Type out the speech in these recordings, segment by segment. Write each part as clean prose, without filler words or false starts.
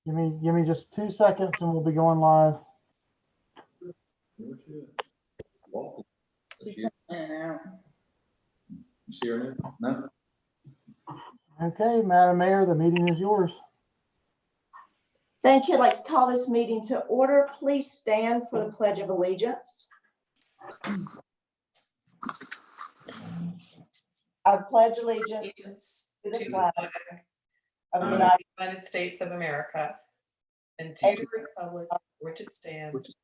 Give me just 2 seconds and we'll be going live. No. Okay, Madam Mayor, the meeting is yours. Thank you. I'd like to call this meeting to order. Please stand for the Pledge of Allegiance. I pledge allegiance to the flag of the United States of America and to the republic for which it stands,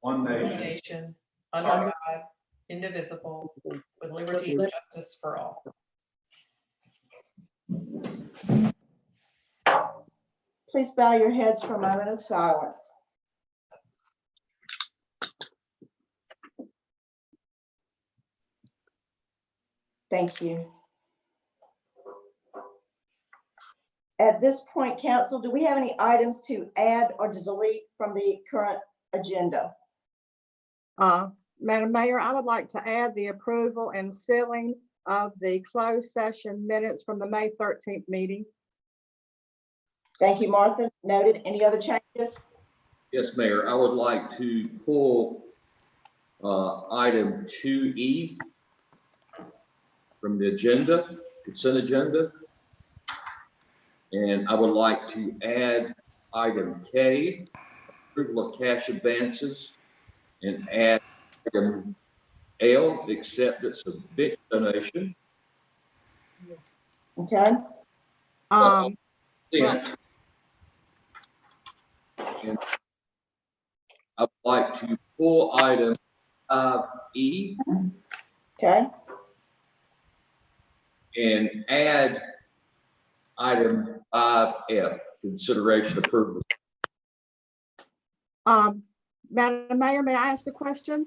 One nation. nation, under God, indivisible, with liberty and justice for all. Please bow your heads for a moment of silence. Thank you. At this point, Council, do we have any items to add or to delete from the current agenda? Madam Mayor, I would like to add the approval and sealing of the closed session minutes from the May 13th meeting. Thank you, Martha. Noted. Any other changes? Yes, Mayor, I would like to pull item 2E from the agenda, consent agenda. And I would like to add item K, approval of cash advances, and add item L, acceptance of big donation. Okay. And I would like to pull item E Okay. and add item 5F, consideration approval. Madam Mayor, may I ask a question?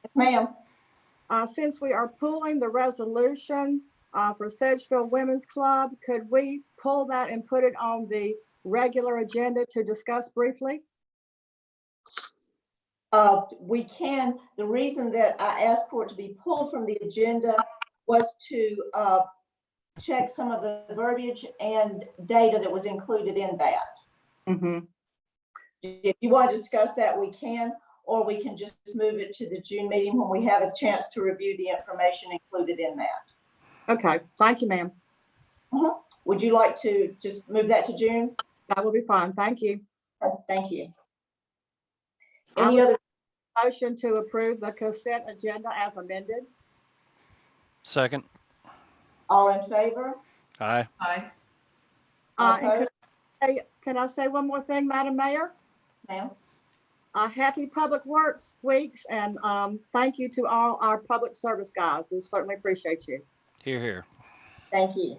Yes, ma'am. Since we are pulling the resolution for Sedgeville Women's Club, could we pull that and put it on the regular agenda to discuss briefly? We can. The reason that I asked for it to be pulled from the agenda was to check some of the verbiage and data that was included in that. Mm-hmm. If you want to discuss that, we can, or we can just move it to the June meeting when we have a chance to review the information included in that. Okay, thank you, ma'am. Would you like to just move that to June? That will be fine. Thank you. Thank you. I Any would other? motion to approve the consent agenda as amended. Second. All in favor? Aye. Aye. And can I say one more thing, Madam Mayor? Ma'am. Happy Public Works Weeks, and thank you to all our public service guys. We certainly appreciate you. Here, here. Thank you.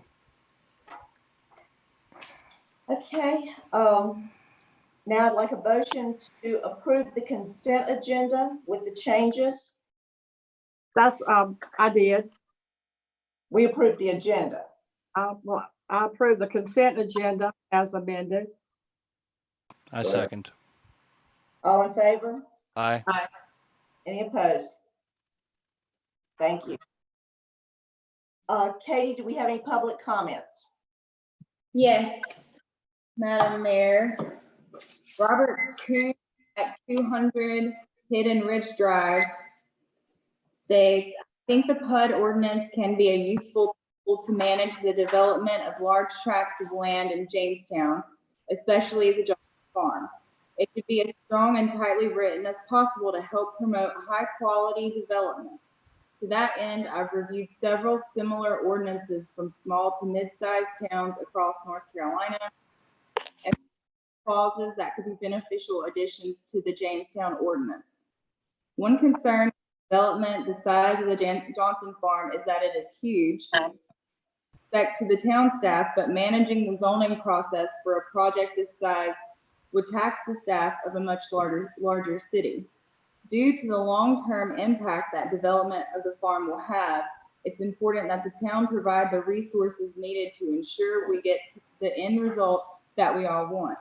Okay, now I'd like a motion to approve the consent agenda with the changes. That's, I did. We approved the agenda. Well, I approve the consent agenda as amended. I second. All in favor? Aye. Any opposed? Thank you. Katie, do we have any public comments? Yes, Madam Mayor. Robert Kuhn at 200 Hidden Ridge Drive states, I think the PUD ordinance can be a useful tool to manage the development of large tracts of land in Jamestown, especially the Johnson Farm. It should be as strong and tightly written as possible to help promote high quality development. To that end, I've reviewed several similar ordinances from small to mid-sized towns across North Carolina and clauses that could be beneficial additions to the Jamestown ordinance. One concern with development the size of the Johnson Farm is that it is huge. Respect to the town staff, but managing the zoning process for a project this size would tax the staff of a much larger city. Due to the long-term impact that development of the farm will have, it's important that the town provide the resources needed to ensure we get the end result that we all want.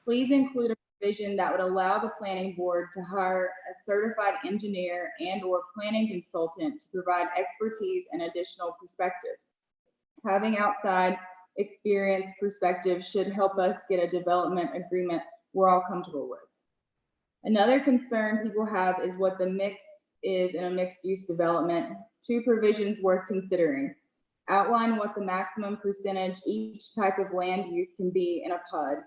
Please include a provision that would allow the planning board to hire a certified engineer and/or planning consultant to provide expertise and additional perspective. Having outside experience perspective should help us get a development agreement we're all comfortable with. Another concern people have is what the mix is in a mixed-use development. Two provisions worth considering. Outline what the maximum percentage each type of land use can be in a PUD.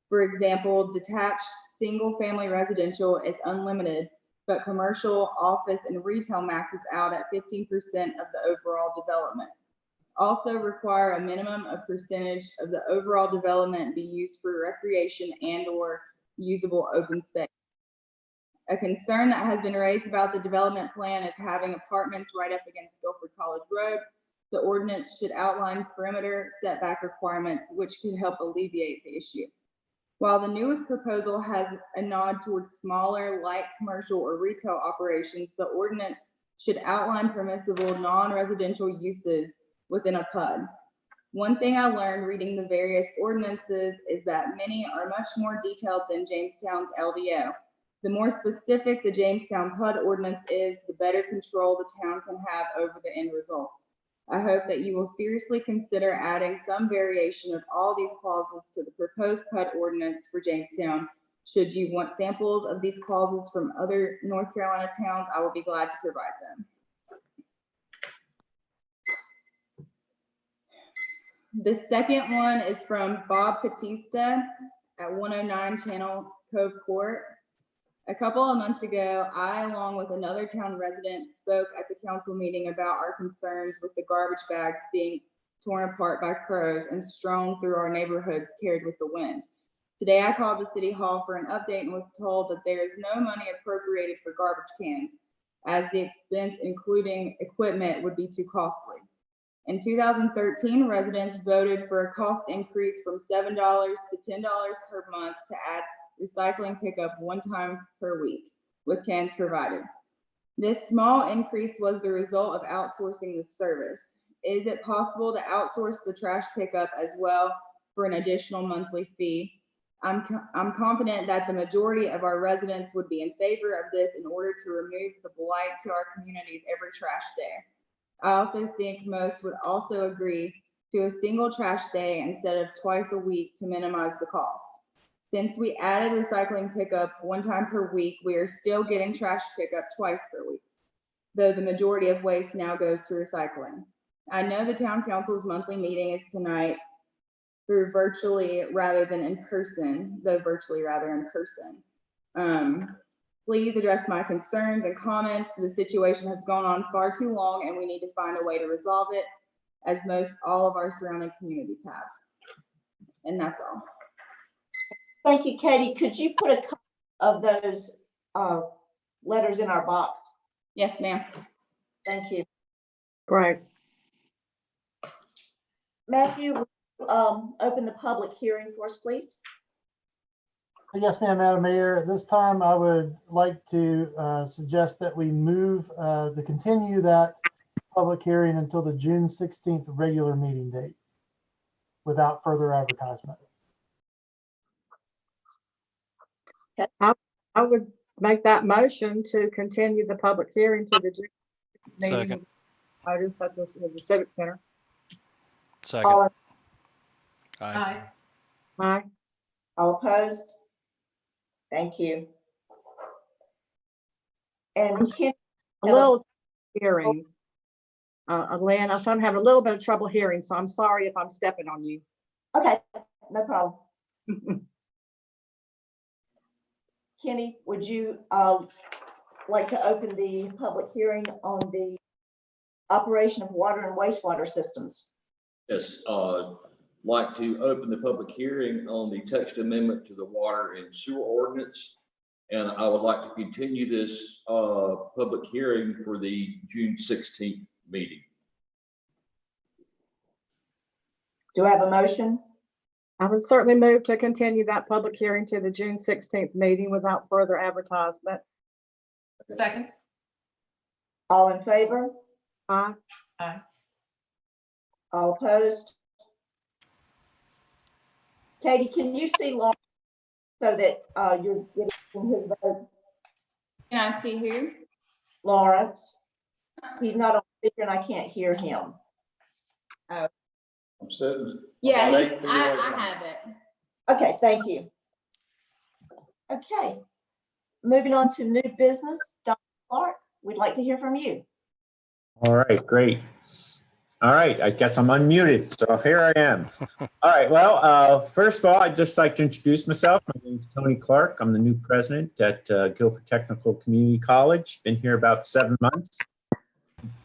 For example, detached single-family residential is unlimited, but commercial, office, and retail maxes out at 15% of the overall development. Also require a minimum of percentage of the overall development be used for recreation and/or usable open space. A concern that has been raised about the development plan is having apartments right up against Guilford College Road. The ordinance should outline perimeter setback requirements, which could help alleviate the issue. While the newest proposal has a nod towards smaller, light commercial or retail operations, the ordinance should outline permissible non-residential uses within a PUD. One thing I learned reading the various ordinances is that many are much more detailed than Jamestown's LDO. The more specific the Jamestown PUD ordinance is, the better control the town can have over the end results. I hope that you will seriously consider adding some variation of all these clauses to the proposed PUD ordinance for Jamestown. Should you want samples of these clauses from other North Carolina towns, I will be glad to provide them. The second one is from Bob Batista at 109 Channel Cove Court. A couple of months ago, I, along with another town resident, spoke at the council meeting about our concerns with the garbage bags being torn apart by crows and strewn through our neighborhoods carried with the wind. Today, I called the city hall for an update and was told that there is no money appropriated for garbage cans, as the expense, including equipment, would be too costly. In 2013, residents voted for a cost increase from $7 to $10 per month to add recycling pickup one time per week with cans provided. This small increase was the result of outsourcing the service. Is it possible to outsource the trash pickup as well for an additional monthly fee? I'm confident that the majority of our residents would be in favor of this in order to remove the blight to our communities every trash day. I also think most would also agree to a single trash day instead of twice a week to minimize the cost. Since we added recycling pickup one time per week, we are still getting trash pickup twice per week, though the majority of waste now goes to recycling. I know the town council's monthly meeting is tonight through virtually rather than in person, though virtually rather in person. Please address my concerns and comments. The situation has gone on far too long and we need to find a way to resolve it, as most all of our surrounding communities have. And that's all. Thank you, Katie. Could you put a couple of those letters in our box? Yes, ma'am. Thank you. Great. Matthew, open the public hearing for us, please. Yes, ma'am, Madam Mayor. At this time, I would like to suggest that we move to continue that public hearing until the June 16th regular meeting date without further advertisement. I would make that motion to continue the public hearing to the June meeting. Second. Notice at the Civic Center. Second. All Aye. Aye. all opposed? Thank you. And Ken, A little hearing. Lynn, I'm having a little bit of trouble hearing, so I'm sorry if I'm stepping on you. okay, no problem. Kenny, would you like to open the public hearing on the operation of water and wastewater systems? Yes, like to open the public hearing on the text amendment to the water and sewer ordinance. And I would like to continue this public hearing for the June 16th meeting. Do I have a motion? I would certainly move to continue that public hearing to the June 16th meeting without further advertisement. Second. All in favor? Aye. Aye. All opposed? Katie, can you see Lawrence so that you're getting his vote? Can I see who? Lawrence, he's not on speaker and I can't hear him. Oh. I'm sitting. Yeah, about he's, 8 feet away I from him. have it. Okay, thank you. Okay, moving on to new business. Dr. Clark, we'd like to hear from you. All right, great. All right, I guess I'm unmuted, so here I am. All right, well, first of all, I'd just like to introduce myself. My name is Tony Clark. I'm the new president at Guilford Technical Community College. Been here about 7 months.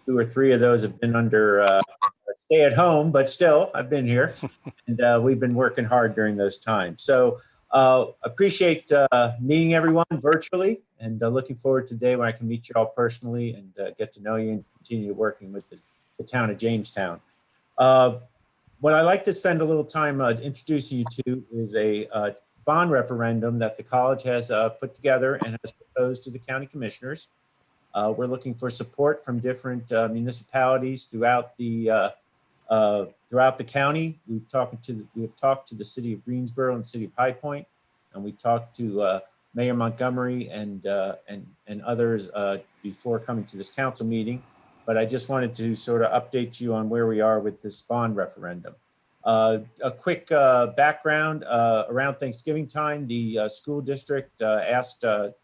2 or 3 of those have been under stay at home, but still, I've been here. And we've been working hard during those times. So appreciate meeting everyone virtually, and looking forward to the day when I can meet you all personally and get to know you and continue working with the town of Jamestown. What I like to spend a little time introducing you to is a bond referendum that the college has put together and has proposed to the county commissioners. We're looking for support from different municipalities throughout the county. We have talked to the city of Greensboro and city of High Point, and we talked to Mayor Montgomery and others before coming to this council meeting. But I just wanted to sort of update you on where we are with this bond referendum. A quick background: around Thanksgiving time, the school district announced that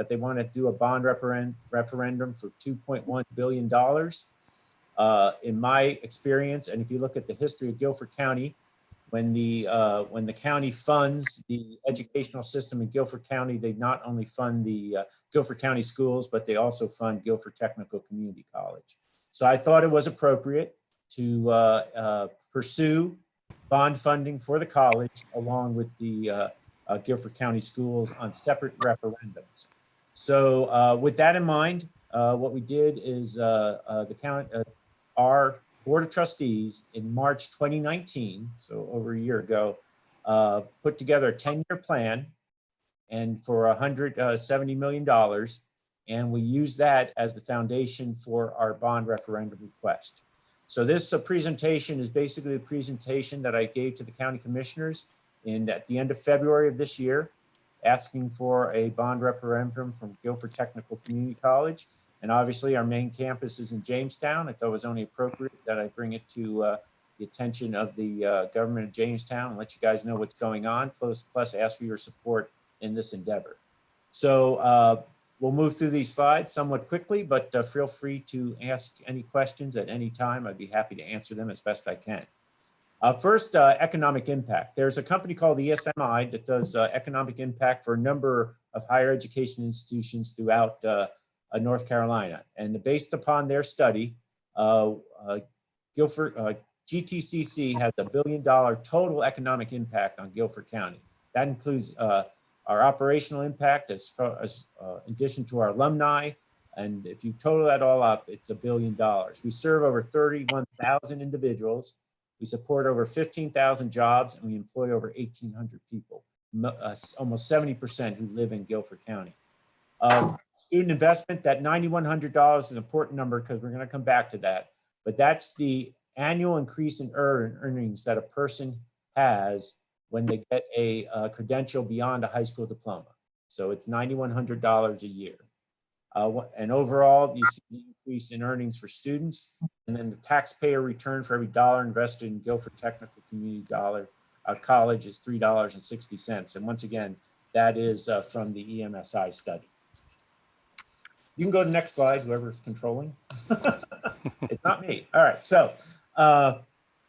they want to do a bond referendum for $2.1 billion. In my experience, and if you look at the history of Guilford County, when the county funds the educational system in Guilford County, they not only fund the Guilford County schools, but they also fund Guilford Technical Community College. So I thought it was appropriate to pursue bond funding for the college along with the Guilford County schools on separate referendums. So with that in mind, what we did is our Board of Trustees in March 2019, so over a year ago, put together a 10-year plan and for $170 million. And we used that as the foundation for our bond referendum request. So this presentation is basically the presentation that I gave to the county commissioners at the end of February of this year, asking for a bond referendum from Guilford Technical Community College. And obviously our main campus is in Jamestown. I thought it was only appropriate that I bring it to the attention of the government of Jamestown and let you guys know what's going on, plus ask for your support in this endeavor. So we'll move through these slides somewhat quickly, but feel free to ask any questions at any time. I'd be happy to answer them as best I can. First, economic impact. There's a company called the ESMI that does economic impact for a number of higher education institutions throughout North Carolina. And based upon their study, GTCC has $1 billion total economic impact on Guilford County. That includes our operational impact as far as in addition to our alumni. And if you total that all up, it's $1 billion. We serve over 31,000 individuals. We support over 15,000 jobs, and we employ over 1,800 people, almost 70% who live in Guilford County. Student investment, that $9,100 is an important number because we're going to come back to that. But that's the annual increase in earnings that a person has when they get a credential beyond a high school diploma. So it's $9,100 a year. And overall, you see the increase in earnings for students, and then the taxpayer return for every dollar invested in Guilford Technical Community College is $3.60. And once again, that is from the EMSI study. You can go to the next slide, whoever's controlling. It's not me. All right, so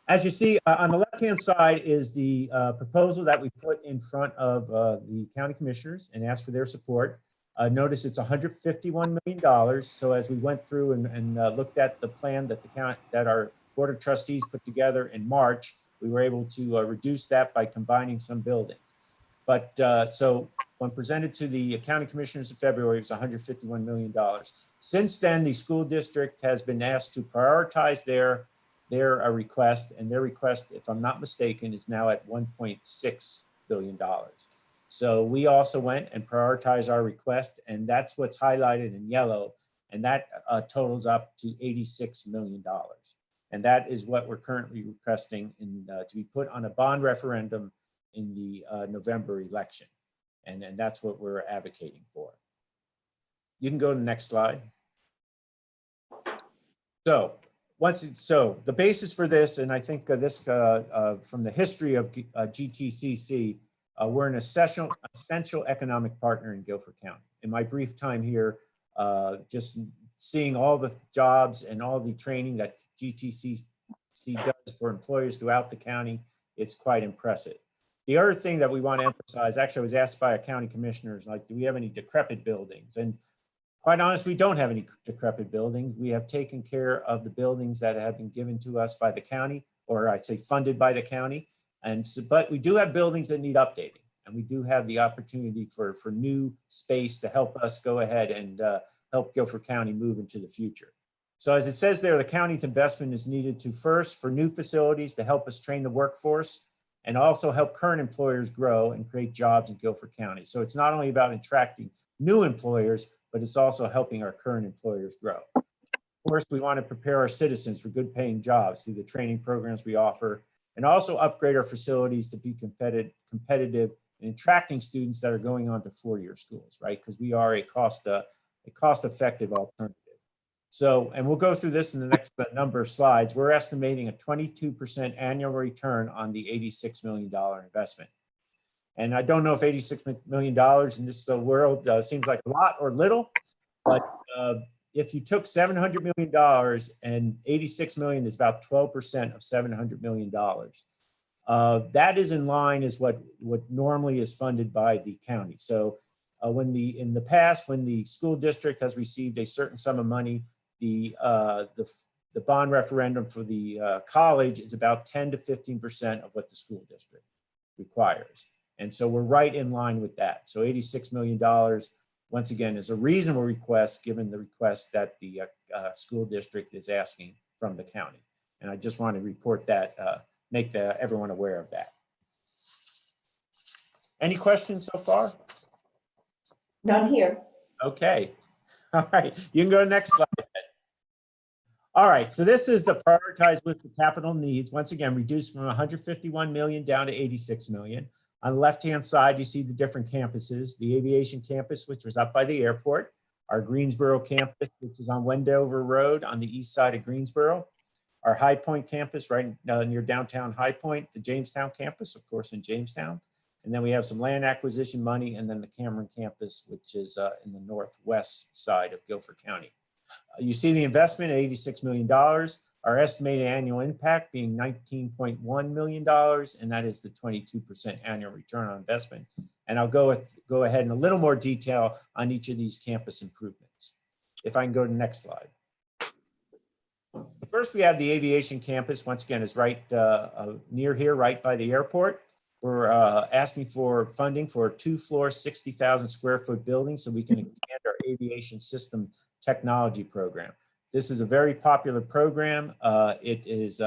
as you see on the left-hand side is the proposal that we put in front of the county commissioners and asked for their support. Notice it's $151 million. So as we went through and looked at the plan that our Board of Trustees put together in March, we were able to reduce that by combining some buildings. But so when presented to the county commissioners in February, it was $151 million. Since then, the school district has been asked to prioritize their request, and their request, if I'm not mistaken, is now at $1.6 billion. So we also went and prioritized our request, and that's what's highlighted in yellow, and that totals up to $86 million. And that is what we're currently requesting to be put on a bond referendum in the November election. And that's what we're advocating for. You can go to the next slide. So So the basis for this, and I think this from the history of GTCC, we're an essential economic partner in Guilford County. In my brief time here, just seeing all the jobs and all the training that GTCC does for employers throughout the county, it's quite impressive. The other thing that we want to emphasize, actually, I was asked by a county commissioners, like, do we have any decrepit buildings? And quite honest, we don't have any decrepit buildings. We have taken care of the buildings that have been given to us by the county, or I'd say funded by the county. And so, but we do have buildings that need updating, and we do have the opportunity for new space to help us go ahead and help Guilford County move into the future. So as it says there, the county's investment is needed to first for new facilities to help us train the workforce and also help current employers grow and create jobs in Guilford County. So it's not only about attracting new employers, but it's also helping our current employers grow. Of course, we want to prepare our citizens for good paying jobs through the training programs we offer, and also upgrade our facilities to be competitive in attracting students that are going on to four-year schools, right? Because we are a cost-effective alternative. So, and we'll go through this in the next number of slides. We're estimating a 22% annual return on the $86 million investment. And I don't know if $86 million in this world seems like a lot or little, but if you took $700 million and 86 million is about 12% of $700 million, that is in line as what normally is funded by the county. So in the past, when the school district has received a certain sum of money, the bond referendum for the college is about 10 to 15% of what the school district requires. And so we're right in line with that. So $86 million, once again, is a reasonable request given the request that the school district is asking from the county. And I just want to report that, make everyone aware of that. Any questions so far? None here. Okay. All right. You can go to the next slide. All right. So this is the prioritized list of capital needs. Once again, reduced from 151 million down to 86 million. On the left-hand side, you see the different campuses, the Aviation campus, which was up by the airport, our Greensboro campus, which is on Wendover Road on the east side of Greensboro, our High Point campus right near downtown High Point, the Jamestown campus, of course, in Jamestown. And then we have some land acquisition money, and then the Cameron campus, which is in the northwest side of Guilford County. You see the investment at $86 million. Our estimated annual impact being $19.1 million, and that is the 22% annual return on investment. And I'll go ahead in a little more detail on each of these campus improvements. If I can go to the next slide. First, we have the Aviation campus. Once again, is right near here, right by the airport. We're asking for funding for a 2-floor, 60,000 square foot building so we can expand our aviation system technology program. This is a very popular program. It is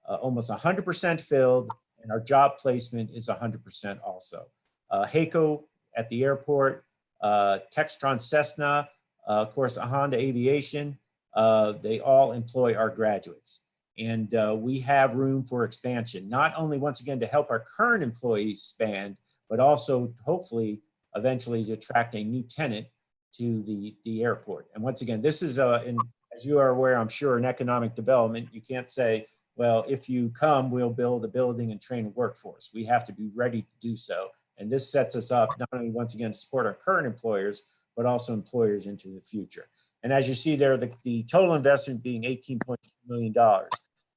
almost 100% filled, and our job placement is 100% also. HACO at the airport, Textron Cessna, of course, Honda Aviation, they all employ our graduates. And we have room for expansion, not only once again to help our current employees expand, but also hopefully eventually to attract a new tenant to the airport. And once again, this is, as you are aware, I'm sure, in economic development, you can't say, well, if you come, we'll build a building and train a workforce. We have to be ready to do so. And this sets us up not only once again to support our current employers, but also employers into the future. And as you see there, the total investment being $18.2 million.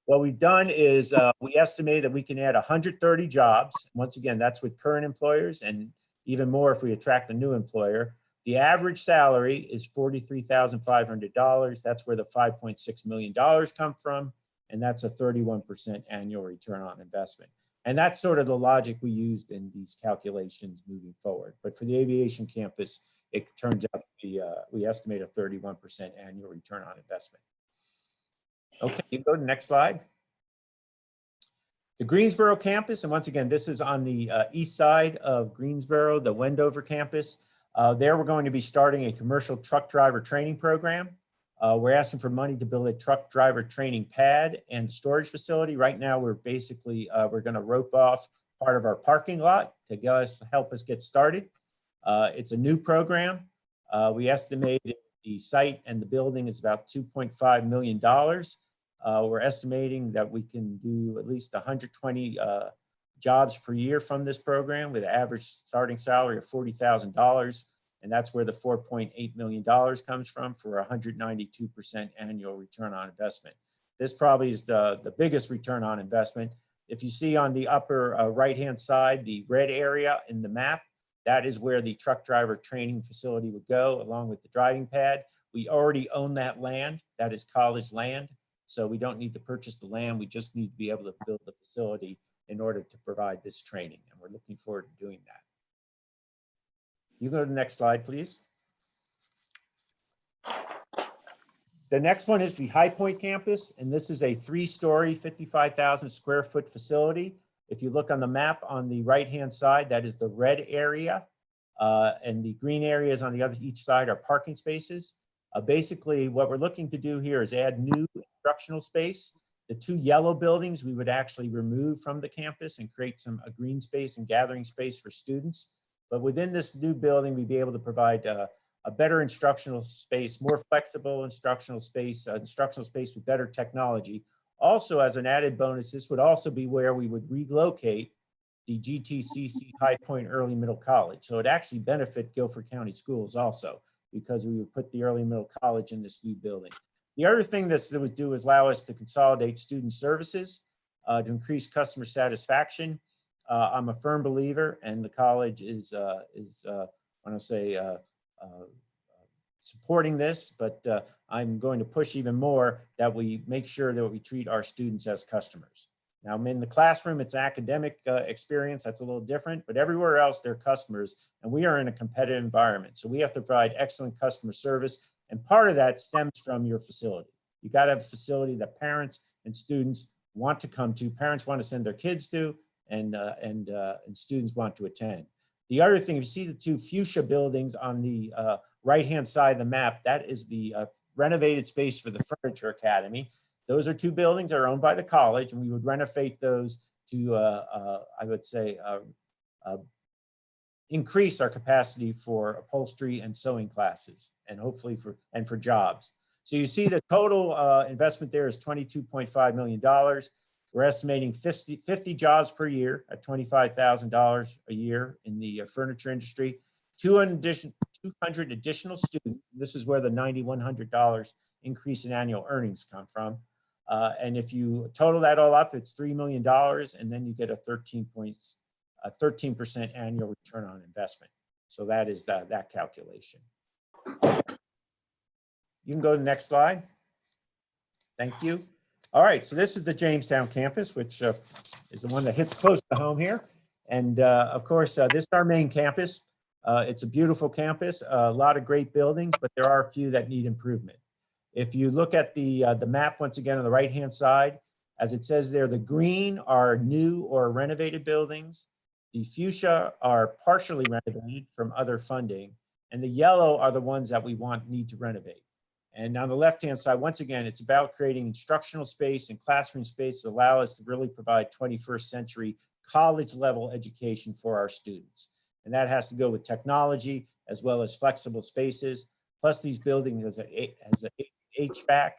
What we've done is we estimate that we can add 130 jobs. Once again, that's with current employers, and even more if we attract a new employer. The average salary is $43,500. That's where the $5.6 million come from. And that's a 31% annual return on investment. And that's sort of the logic we used in these calculations moving forward. But for the Aviation campus, it turns out to be, we estimate a 31% annual return on investment. Okay, you go to the next slide. The Greensboro campus, and once again, this is on the east side of Greensboro, the Wendover campus. There we're going to be starting a commercial truck driver training program. We're asking for money to build a truck driver training pad and storage facility. Right now, we're basically, we're gonna rope off part of our parking lot to help us get started. It's a new program. We estimated the site and the building is about $2.5 million. We're estimating that we can do at least 120 jobs per year from this program with an average starting salary of $40,000. And that's where the $4.8 million comes from for 192% annual return on investment. This probably is the biggest return on investment. If you see on the upper right-hand side, the red area in the map, that is where the truck driver training facility would go along with the driving pad. We already own that land. That is college land. So we don't need to purchase the land. We just need to be able to build the facility in order to provide this training. And we're looking forward to doing that. You go to the next slide, please. The next one is the High Point campus, and this is a 3-story, 55,000 square foot facility. If you look on the map on the right-hand side, that is the red area, and the green areas on the other each side are parking spaces. Basically, what we're looking to do here is add new instructional space. The 2 yellow buildings we would actually remove from the campus and create a green space and gathering space for students. But within this new building, we'd be able to provide a better instructional space, more flexible instructional space with better technology. Also, as an added bonus, this would also be where we would relocate the GTCC High Point Early Middle College. So it actually benefit Guilford County Schools also, because we would put the early middle college in this new building. The other thing this would do is allow us to consolidate student services to increase customer satisfaction. I'm a firm believer, and the college is I want to say, supporting this, but I'm going to push even more that we make sure that we treat our students as customers. Now, in the classroom, it's academic experience, that's a little different, but everywhere else they're customers, and we are in a competitive environment. So we have to provide excellent customer service, and part of that stems from your facility. You got to have a facility that parents and students want to come to, parents want to send their kids to, and students want to attend. The other thing, if you see the 2 fuchsia buildings on the right-hand side of the map, that is the renovated space for the Furniture Academy. Those are 2 buildings that are owned by the college, and we would renovate those to, I would say, increase our capacity for upholstery and sewing classes, and hopefully for jobs. So you see the total investment there is $22.5 million. We're estimating 50 jobs per year at $25,000 a year in the furniture industry, 200 additional students. This is where the $9,100 increase in annual earnings come from. And if you total that all up, it's $3 million, and then you get a 13% annual return on investment. So that is that calculation. You can go to the next slide. Thank you. All right, so this is the Jamestown campus, which is the one that hits close to home here. And of course, this is our main campus. It's a beautiful campus, a lot of great buildings, but there are a few that need improvement. If you look at the map, once again, on the right-hand side, as it says there, the green are new or renovated buildings. The fuchsia are partially renovated from other funding, and the yellow are the ones that we need to renovate. And on the left-hand side, once again, it's about creating instructional space and classroom space to allow us to really provide 21st century college-level education for our students. And that has to go with technology as well as flexible spaces. Plus, these buildings has a HVAC,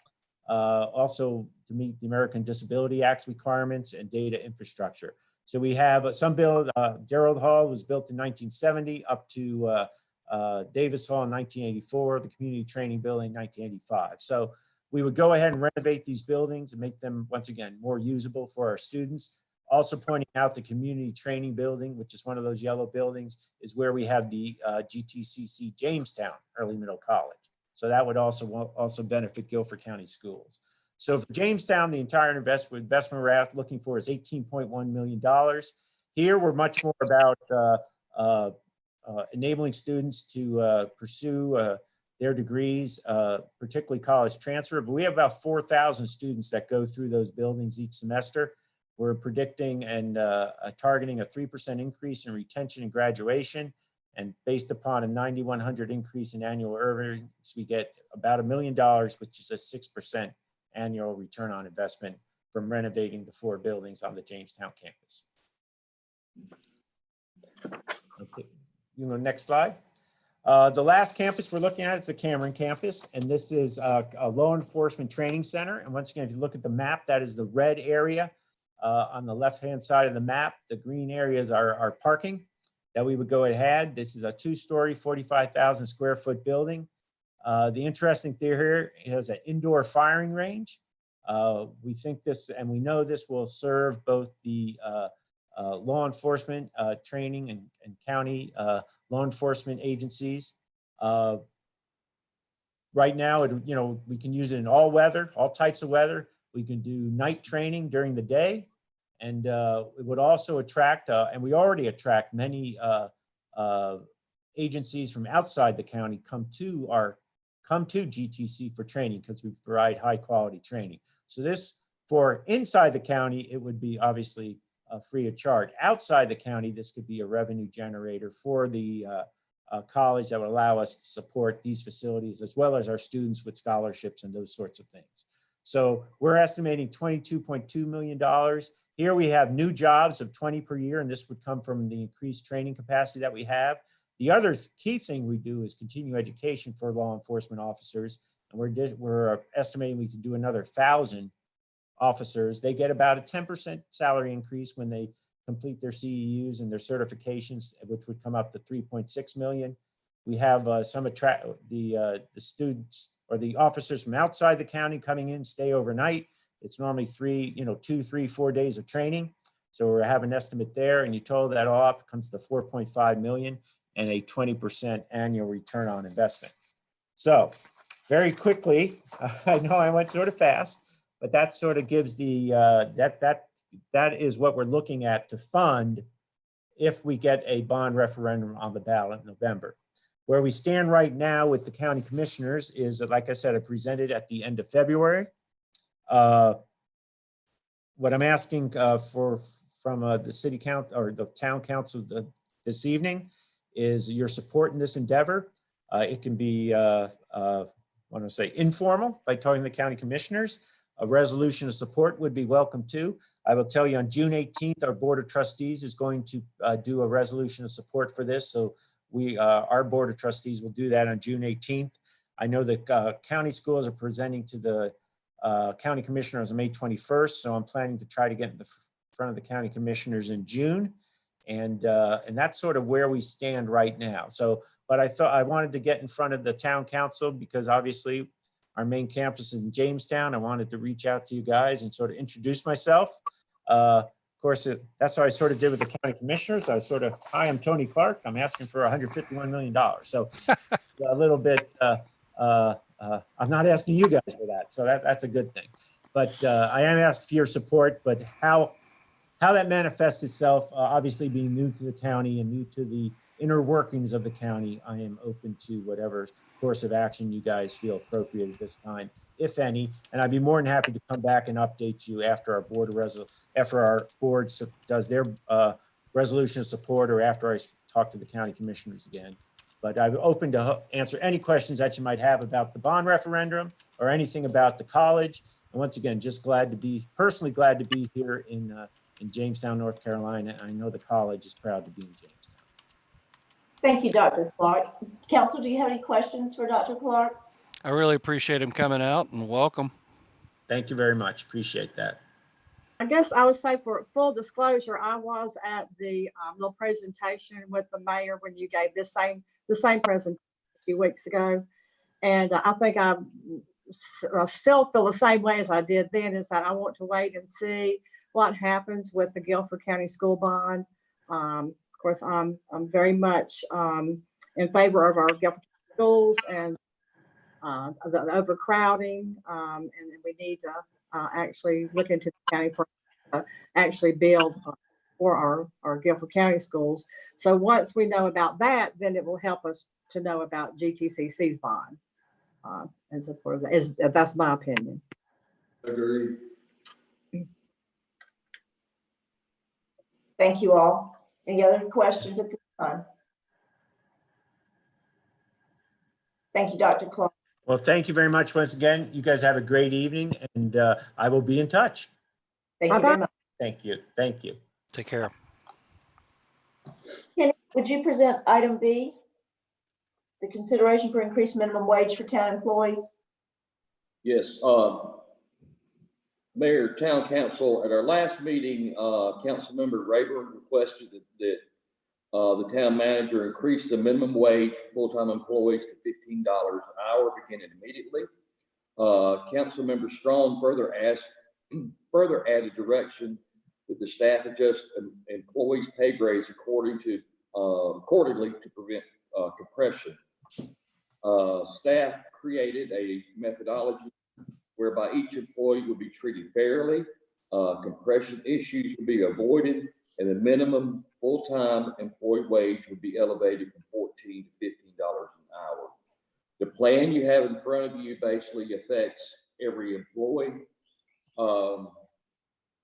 also to meet the American Disability Act's requirements and data infrastructure. So we have some build, Gerald Hall was built in 1970 up to Davis Hall in 1984, the Community Training Building in 1985. So we would go ahead and renovate these buildings and make them, once again, more usable for our students. Also pointing out the Community Training Building, which is one of those yellow buildings, is where we have the GTCC Jamestown Early Middle College. So that would also benefit Guilford County Schools. So for Jamestown, the entire investment we're looking for is $18.1 million. Here, we're much more about enabling students to pursue their degrees, particularly college transfer. But we have about 4,000 students that go through those buildings each semester. We're predicting and targeting a 3% increase in retention and graduation. And based upon a 9,100 increase in annual earnings, we get about $1 million, which is a 6% annual return on investment from renovating the 4 buildings on the Jamestown campus. Okay. You know, next slide. The last campus we're looking at is the Cameron campus, and this is a law enforcement training center. And once again, if you look at the map, that is the red area on the left-hand side of the map. The green areas are parking that we would go ahead. This is a 2-story, 45,000 square foot building. The interesting thing here, it has an indoor firing range. We think this, and we know this will serve both the law enforcement training and county law enforcement agencies. Right now, we can use it in all weather, all types of weather. We can do night training during the day, and it would also attract, and we already attract many agencies from outside the county come to GTC for training because we provide high quality training. So this, for inside the county, it would be obviously free of charge. Outside the county, this could be a revenue generator for the college that would allow us to support these facilities as well as our students with scholarships and those sorts of things. So we're estimating $22.2 million. Here we have new jobs of 20 per year, and this would come from the increased training capacity that we have. The other key thing we do is continue education for law enforcement officers, and we're estimating we can do another 1,000 officers. They get about a 10% salary increase when they complete their CEUs and their certifications, which would come up to 3.6 million. We have the students or the officers from outside the county coming in, stay overnight. It's normally 2, 3, 4 days of training. So we have an estimate there, and you total that all up, it comes to 4.5 million and a 20% annual return on investment. So very quickly, I know I went sort of fast, but that sort of gives the, that is what we're looking at to fund if we get a bond referendum on the ballot in November. Where we stand right now with the county commissioners is, like I said, I presented at the end of February. What I'm asking from the city council or the town council this evening is your support in this endeavor. It can be, I want to say, informal by talking to the county commissioners. A resolution of support would be welcome too. I will tell you on June 18th, our Board of Trustees is going to do a resolution of support for this. So our Board of Trustees will do that on June 18th. I know that county schools are presenting to the county commissioners on May 21st. So I'm planning to try to get in the front of the county commissioners in June. And that's sort of where we stand right now. So, but I thought I wanted to get in front of the town council because obviously our main campus is in Jamestown. I wanted to reach out to you guys and sort of introduce myself. Of course, that's what I sort of did with the county commissioners. I sort of, hi, I'm Tony Clark. I'm asking for $151 million. So a little bit, I'm not asking you guys for that. So that's a good thing. But I am asking for your support, but how that manifests itself, obviously being new to the county and new to the inner workings of the county, I am open to whatever course of action you guys feel appropriate at this time, if any. And I'd be more than happy to come back and update you after our board does their resolution of support or after I talk to the county commissioners again. But I'm open to answer any questions that you might have about the bond referendum or anything about the college. And once again, just personally glad to be here in Jamestown, North Carolina. I know the college is proud to be in Jamestown. Thank you, Dr. Clark. Council, do you have any questions for Dr. Clark? I really appreciate him coming out and welcome. Thank you very much. Appreciate that. I guess I would say for full disclosure, I was at the little presentation with the mayor when you gave the same presentation a few weeks ago. And I think I still feel the same way as I did then, is that I want to wait and see what happens with the Guilford County School Bond. Of course, I'm very much in favor of our Guilford schools and the overcrowding, and we need to actually look into the county for actually build for our Guilford County schools. So once we know about that, then it will help us to know about GTCC's bond and so forth. That's my opinion. Agreed. Thank you all. Any other questions at this time? Thank you, Dr. Clark. Well, thank you very much once again. You guys have a great evening, and I will be in touch. Thank you very much. Thank you. Thank you. Take care. Kenny, would you present item B? the consideration for increased minimum wage for town employees. Yes, Mayor, Town Council, at our last meeting, Councilmember Rayburn requested that the town manager increase the minimum wage for full-time employees to $15 an hour beginning immediately. Councilmember Strong further added direction that the staff adjust employees' pay grades accordingly to prevent compression. Staff created a methodology whereby each employee would be treated fairly, compression issues would be avoided, and the minimum full-time employee wage would be elevated from $14 to $15 an hour. The plan you have in front of you basically affects every employee.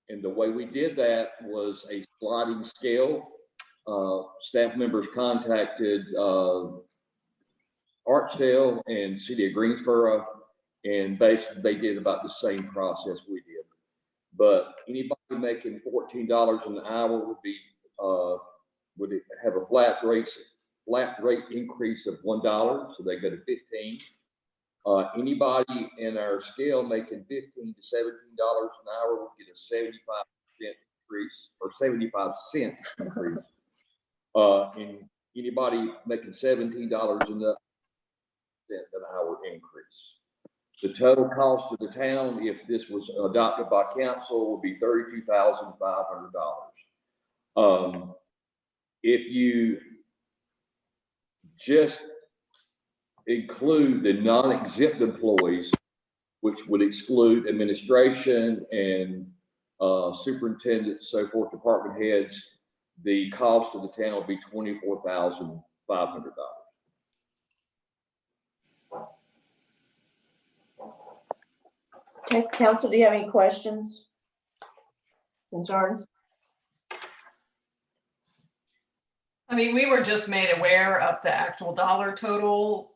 And the way we did that was a sliding scale. Staff members contacted Archdale and City of Greensboro, and basically they did about the same process we did. But anybody making $14 an hour would have a flat rate increase of $1, so they go to 15. Anybody in our scale making $15 to $17 an hour will get a 75% increase, or 75 cent increase. And anybody making $17 and up, an hour increase. The total cost of the town, if this was adopted by council, would be $32,500. If you just include the non-exempt employees, which would exclude administration and superintendents, so forth, department heads, the cost of the town will be $24,500. Okay, council, do you have any questions, concerns? I mean, we were just made aware of the actual dollar total,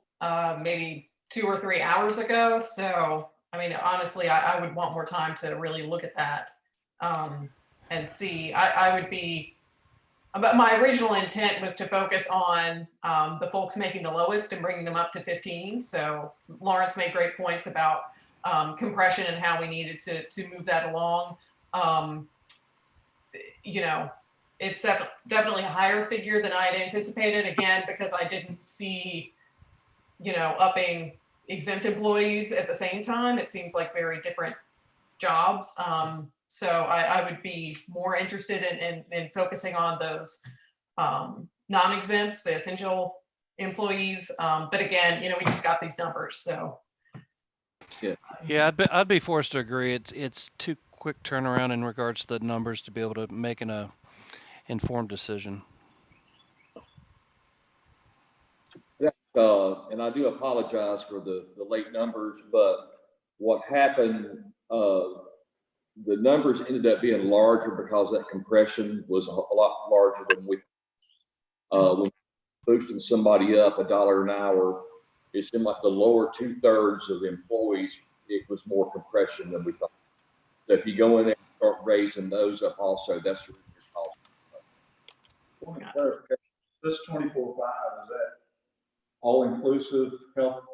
maybe 2 or 3 hours ago. So, I mean, honestly, I would want more time to really look at that and see. I would be, but my original intent was to focus on the folks making the lowest and bringing them up to 15. So Lawrence made great points about compression and how we needed to move that along. You know, it's definitely a higher figure than I had anticipated, again, because I didn't see, you know, upping exempt employees at the same time. It seems like very different jobs. So I would be more interested in focusing on those non-exempts, the essential employees. But again, you know, we just got these numbers, so. Yeah, I'd be forced to agree. It's too quick turnaround in regards to the numbers to be able to make an informed decision. And I do apologize for the late numbers, but what happened, the numbers ended up being larger because that compression was a lot larger than when boosting somebody up $1 an hour. It seemed like the lower 2/3 of the employees, it was more compression than we thought. So if you go in there and start raising those up also, that's what your cost. This 24/5, is that all inclusive health,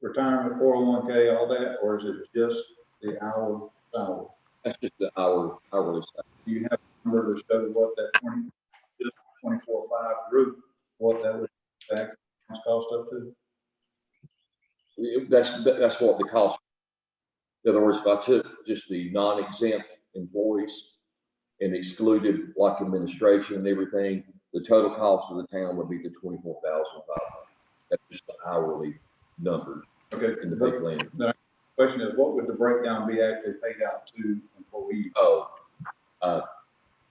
retirement, 401k, all that, or is it just the hour salary? That's just the hourly salary. Do you have a number to show what that 24/5 group, what that would cost up to? That's what the cost. In other words, if I took just the non-exempt employees and excluded like administration and everything, the total cost of the town would be the $24,500. That's just the hourly number. Okay. In the big land. The question is, what would the breakdown be actually paid out to employees? Oh,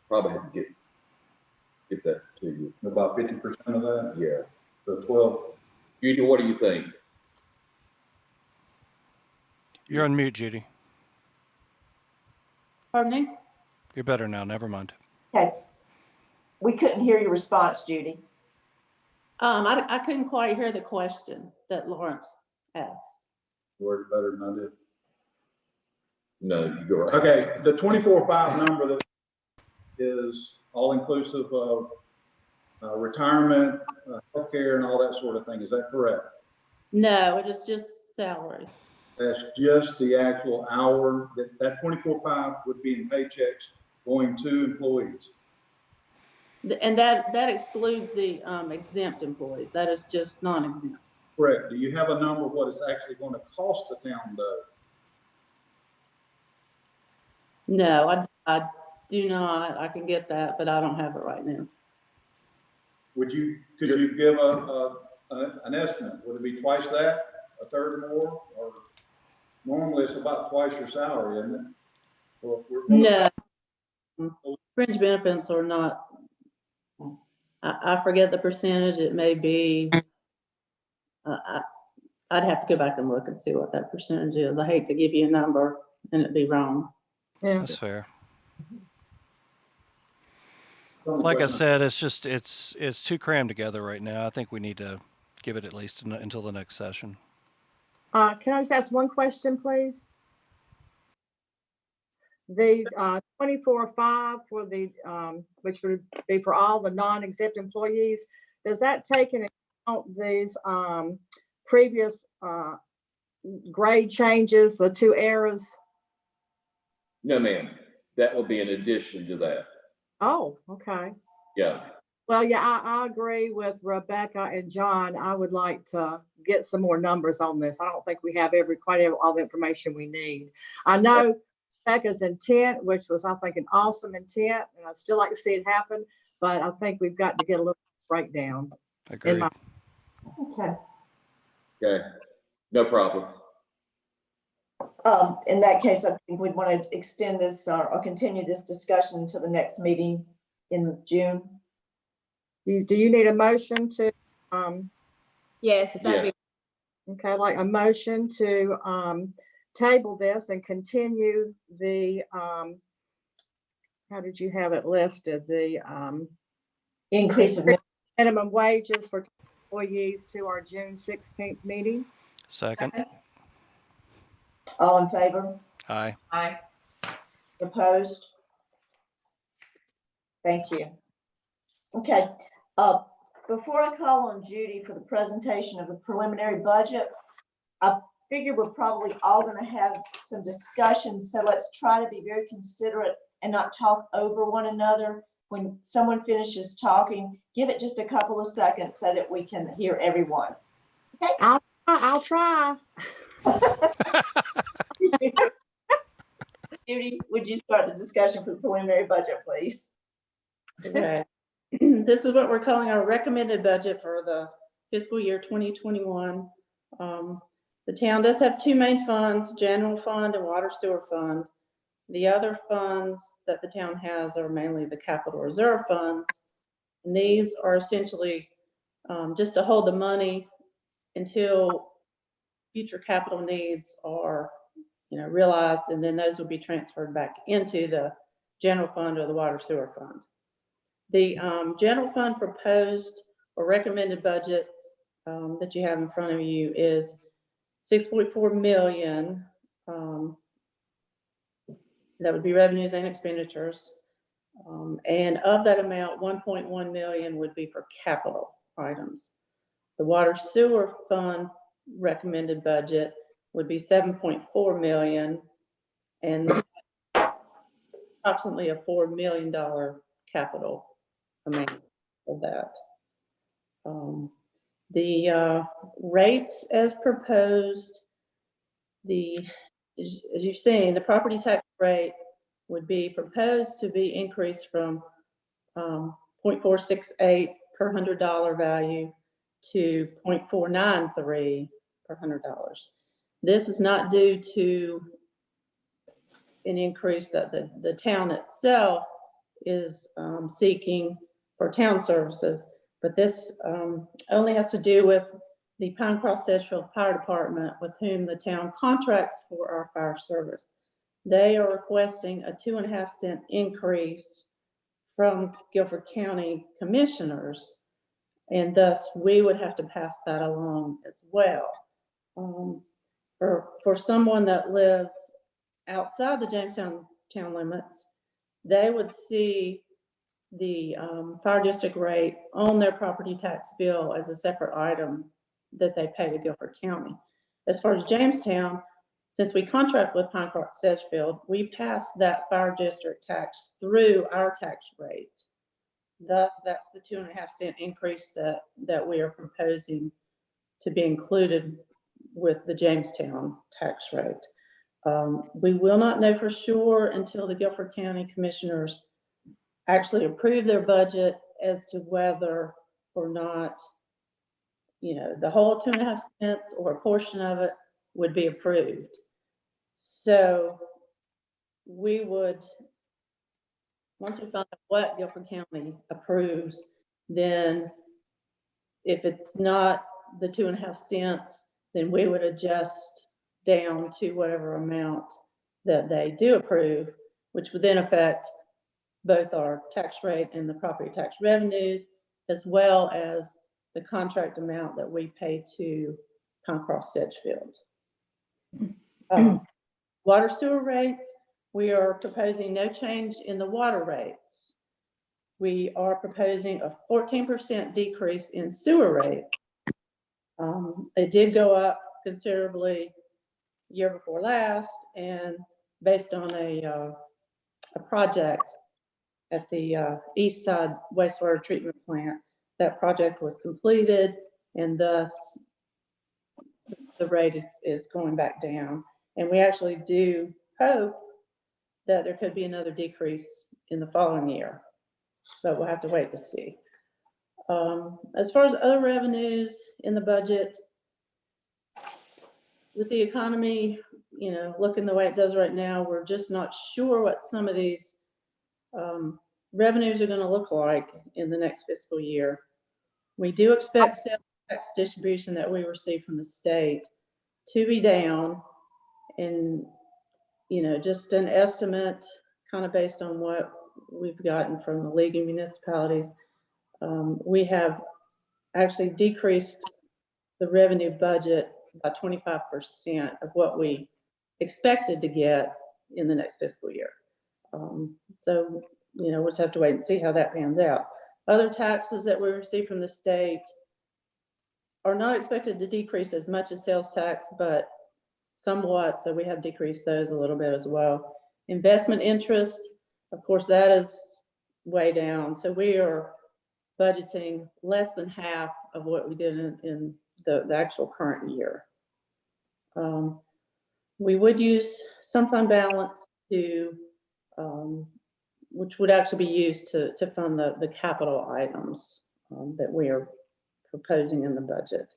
probably have to get that to you. About 50% of that? Yeah. So 12. Judy, what do you think? You're on mute, Judy. Pardon me? You're better now. Never mind. Okay. We couldn't hear your response, Judy. I couldn't quite hear the question that Lawrence asked. Word better than I did. No, you go right. Okay, the 24/5 number that is all inclusive of retirement, healthcare, and all that sort of thing. Is that correct? No, it is just salary. That's just the actual hour, that 24/5 would be in paychecks going to employees. And that excludes the exempt employees. That is just non-exempt. Correct. Do you have a number of what it's actually going to cost the town though? No, I do not. I can get that, but I don't have it right now. Could you give an estimate? Would it be twice that, a third more, or normally it's about twice your salary, isn't it? Well, No, fringe benefits are not. I forget the percentage. It may be. I'd have to go back and look and see what that percentage is. I hate to give you a number and it'd be wrong. Yeah. That's fair. Like I said, it's too crammed together right now. I think we need to give it at least until the next session. Can I just ask one question, please? The 24/5 for the which would be for all the non-exempt employees, does that take into account these previous grade changes, the 2 eras? No, ma'am. That will be in addition to that. Oh, okay. Yeah. Well, yeah, I agree with Rebecca and John. I would like to get some more numbers on this. I don't think we have quite all the information we need. I know Rebecca's intent, which was, I think, an awesome intent, and I'd still like to see it happen, but I think we've got to get a little breakdown. Agreed. Okay. Okay. No problem. In that case, I think we'd want to extend this or continue this discussion until the next meeting in June. Do you need a motion to, Yes, that'd be, okay, like a motion to table this and continue the, how did you have it listed? The Increase of minimum wages for employees to our June 16th meeting. Second. all in favor? Aye. Aye. Opposed? Thank you. Okay, before I call on Judy for the presentation of the preliminary budget, I figure we're probably all going to have some discussion, so let's try to be very considerate and not talk over one another. When someone finishes talking, give it just a couple of seconds so that we can hear everyone. Okay? I'll try. Judy, would you start the discussion for the preliminary budget, please? Okay. This is what we're calling our recommended budget for the fiscal year 2021. The town does have 2 main funds, general fund and water sewer fund. The other funds that the town has are mainly the capital reserve funds. And these are essentially just to hold the money until future capital needs are, realized, and then those will be transferred back into the general fund or the water sewer fund. The general fund proposed or recommended budget that you have in front of you is $6.4 million. That would be revenues and expenditures. And of that amount, 1.1 million would be for capital items. The water sewer fund recommended budget would be 7.4 million and approximately a $4 million capital amount of that. The rates as proposed, as you've seen, the property tax rate would be proposed to be increased from 0.468 per $100 value to 0.493 per $100. This is not due to an increase that the town itself is seeking for town services, but this only has to do with the Pine Cross Central Fire Department, with whom the town contracts for our fire service. They are requesting a 2.5 cent increase from Guilford County commissioners, and thus we would have to pass that along as well. For someone that lives outside the Jamestown town limits, they would see the fire district rate on their property tax bill as a separate item that they pay to Guilford County. As far as Jamestown, since we contract with Pinecroft Sedgefield, we pass that fire district tax through our tax rate. Thus, that's the 2.5 cent increase that we are proposing to be included with the Jamestown tax rate. We will not know for sure until the Guilford County Commissioners actually approve their budget as to whether or not, the whole 2.5 cents or a portion of it would be approved. So we would, once we find out what Guilford County approves, then if it's not the 2.5 cents, then we would adjust down to whatever amount that they do approve, which would then affect both our tax rate and the property tax revenues, as well as the contract amount that we pay to Pinecroft Sedgefield. Water sewer rates, we are proposing no change in the water rates. We are proposing a 14% decrease in sewer rates. It did go up considerably year before last, and based on a project at the East Side Wastewater Treatment Plant, that project was completed, and thus the rate is going back down. And we actually do hope that there could be another decrease in the following year, but we'll have to wait to see. As far as other revenues in the budget, with the economy, looking the way it does right now, we're just not sure what some of these revenues are going to look like in the next fiscal year. We do expect sales tax distribution that we receive from the state to be down, and just an estimate kind of based on what we've gotten from the League of Municipalities. We have actually decreased the revenue budget by 25% of what we expected to get in the next fiscal year. So, we'll just have to wait and see how that pans out. Other taxes that we receive from the state are not expected to decrease as much as sales tax, but somewhat, so we have decreased those a little bit as well. Investment interest, of course, that is way down. So we are budgeting less than half of what we did in the actual current year. We would use some fund balance to, which would actually be used to fund the capital items that we are proposing in the budget.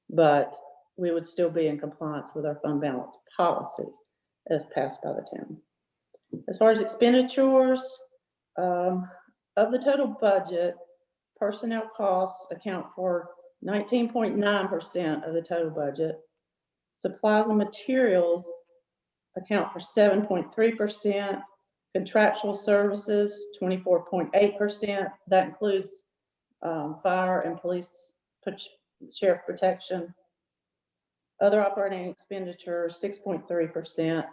But we would still be in compliance with our fund balance policy as passed by the town. As far as expenditures, of the total budget, personnel costs account for 19.9% of the total budget. Supplies and materials account for 7.3%. Contractual services, 24.8%. That includes fire and police, sheriff protection. Other operating expenditures, 6.3%.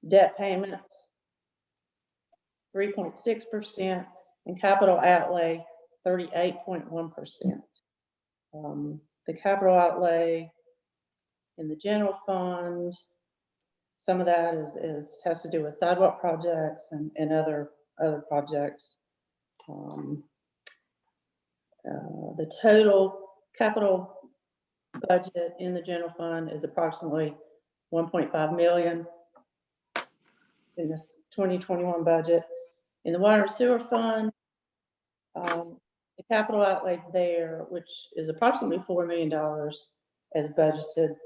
Debt payments, 3.6%. And capital outlay, 38.1%. The capital outlay in the general fund, some of that has to do with sidewalk projects and other projects. The total capital budget in the general fund is approximately 1.5 million in this 2021 budget. In the water and sewer fund, the capital outlay there, which is approximately $4 million as budgeted,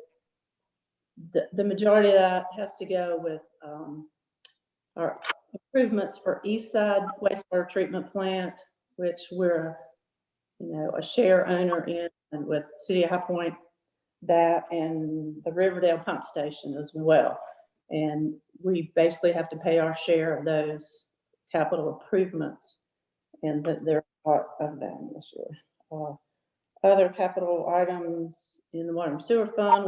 the majority of that has to go with our improvements for East Side Wastewater Treatment Plant, which we're a share owner in, and with City of High Point, that and the Riverdale pump station as well. And we basically have to pay our share of those capital improvements, and that they're part of that this year. Other capital items in the water and sewer fund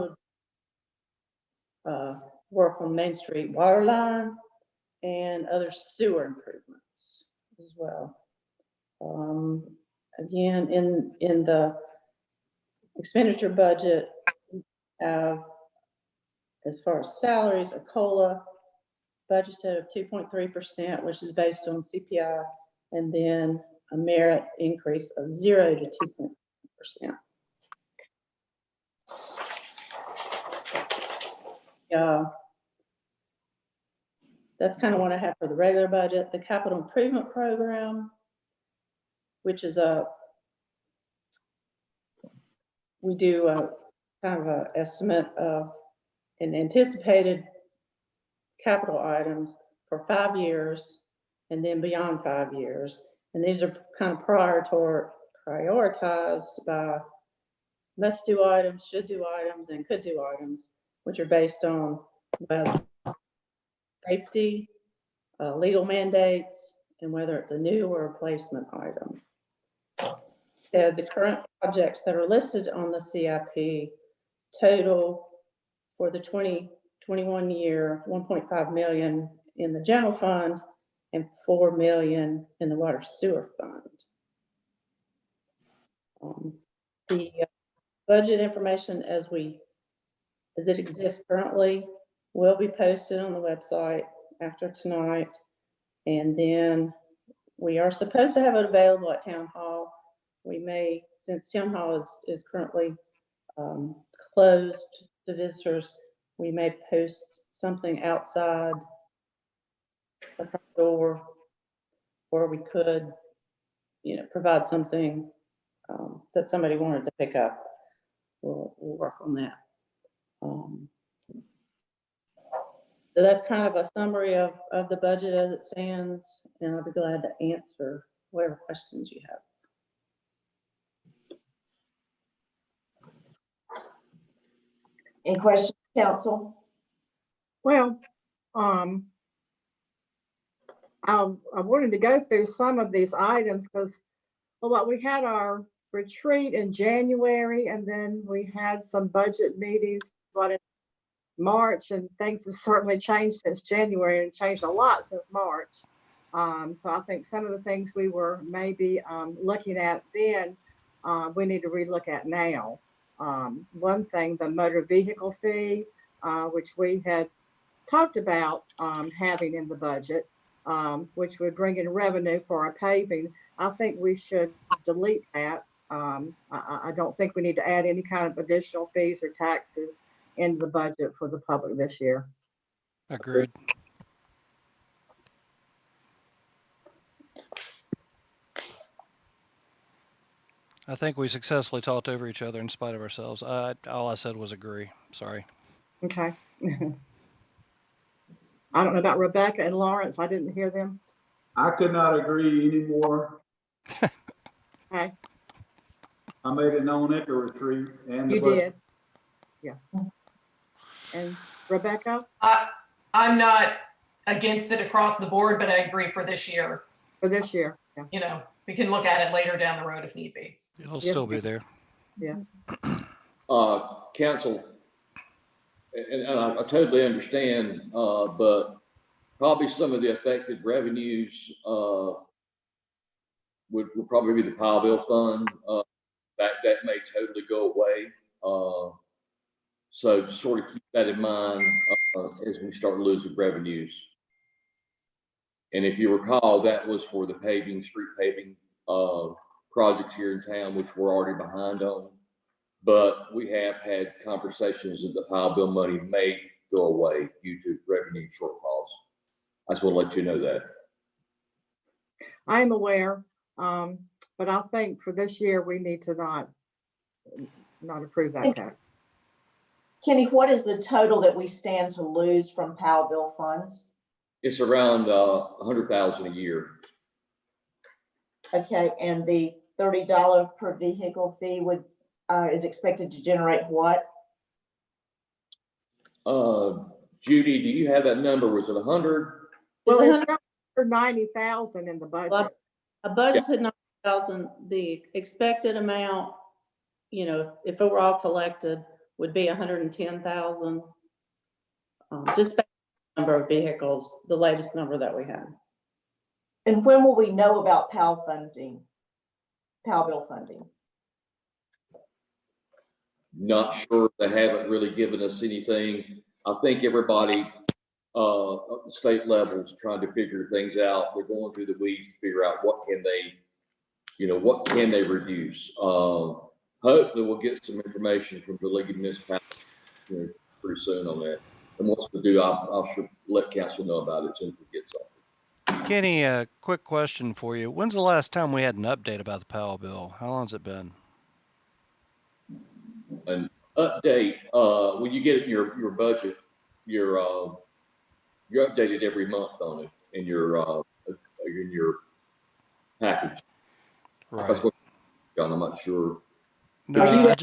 would work on Main Street water line and other sewer improvements as well. Again, in the expenditure budget, as far as salaries, a COLA budgeted of 2.3%, which is based on CPI, and then a merit increase of 0 to 2.3%. That's kind of what I have for the regular budget. The capital improvement program, which is we do a kind of an estimate of an anticipated capital items for 5 years and then beyond 5 years. And these are kind of prioritized by must do items, should do items, and could do items, which are based on whether safety, legal mandates, and whether it's a new or replacement item. The current projects that are listed on the CIP total for the 2021 year, 1.5 million in the general fund and 4 million in the water sewer fund. The budget information as it exists currently will be posted on the website after tonight. And then we are supposed to have it available at Town Hall. We may, since Town Hall is currently closed to visitors, we may post something outside the front door, or we could, provide something that somebody wanted to pick up. We'll work on that. So that's kind of a summary of the budget as it stands, and I'll be glad to answer whatever questions you have. Any questions, council? Well, I wanted to go through some of these items because, we had our retreat in January, and then we had some budget meetings in March, and things have certainly changed since January and changed a lot since March. So I think some of the things we were maybe looking at then, we need to relook at now. One thing, the motor vehicle fee, which we had talked about having in the budget, which would bring in revenue for our paving. I think we should delete that. I don't think we need to add any kind of additional fees or taxes in the budget for the public this year. Agreed. I think we successfully talked over each other in spite of ourselves. All I said was agree. Sorry. Okay. I don't know about Rebecca and Lawrence. I didn't hear them. I could not agree anymore. Okay. I made it known at the retreat and the You budget. did. Yeah. And Rebecca? I'm not against it across the board, but I agree for this year. For this year, yeah. We can look at it later down the road if need be. It'll still be there. Yeah. Council, and I totally understand, but probably some of the affected revenues would probably be the Powell Bill Fund. That may totally go away. So sort of keep that in mind as we start losing revenues. And if you recall, that was for the street paving projects here in town, which we're already behind on. But we have had conversations that the Powell Bill money may go away due to revenue shortfalls. I just want to let you know that. I am aware, but I think for this year, we need to not approve that tax. Kenny, what is the total that we stand to lose from Powell Bill funds? It's around 100,000 a year. Okay, and the $30 per vehicle fee is expected to generate what? Judy, do you have that number? Was it 100? Well, it's 90,000 in the budget. A budgeted 90,000. The expected amount, if it were all collected, would be 110,000. Just based on the number of vehicles, the latest number that we had. And when will we know about PAL funding? PAL bill funding? Not sure. They haven't really given us anything. I think everybody at the state level is trying to figure things out. They're going through the weeds to figure out what can they reduce. Hopefully we'll get some information from the League of Municipalities pretty soon on that. And once we do, I'll sure let council know about it as soon as we get something. Kenny, quick question for you. When's the last time we had an update about the Powell bill? How long's it been? An update, when you get your budget, you're updated every month on it in your package. Right. That's what, John, I'm not sure. No, I'm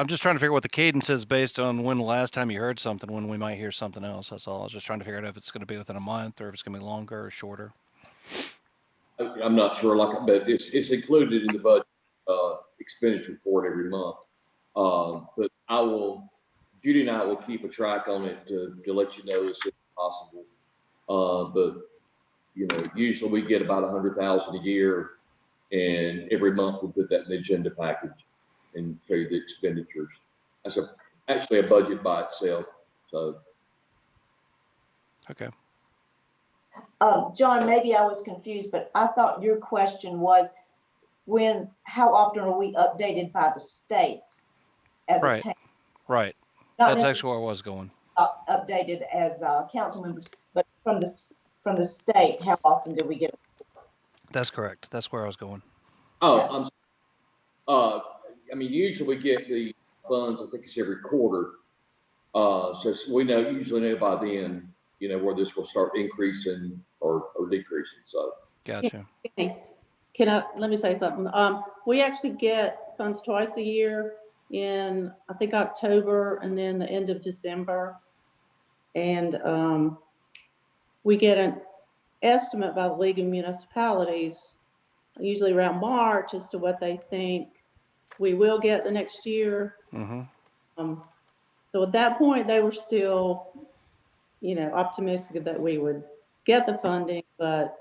just trying to figure out what the cadence is based on when the last time you heard something, when we might hear something else. That's all. I was just trying to figure out if it's going to be within a month or if it's going to be longer or shorter. I'm not sure, but it's included in the budget expenditure report every month. But Judy and I will keep a track on it to let you know as soon as possible. But usually we get about 100,000 a year, and every month we put that in the agenda package and show you the expenditures. That's actually a budget by itself. So. Okay. John, maybe I was confused, but I thought your question was how often are we updated by the state as a town? Right. Not That's actually where I was going. Updated as council members, but from the state, how often do we get it? That's correct. That's where I was going. Oh, usually we get the funds, I think it's every quarter. So we usually know by then, where this will start increasing or decreasing. So. Gotcha. Let me say something. We actually get funds twice a year in, I think, October and then the end of December. And we get an estimate by the League of Municipalities, usually around March, as to what they think we will get the next year. Mm-hmm. So at that point, they were still, optimistic that we would get the funding, but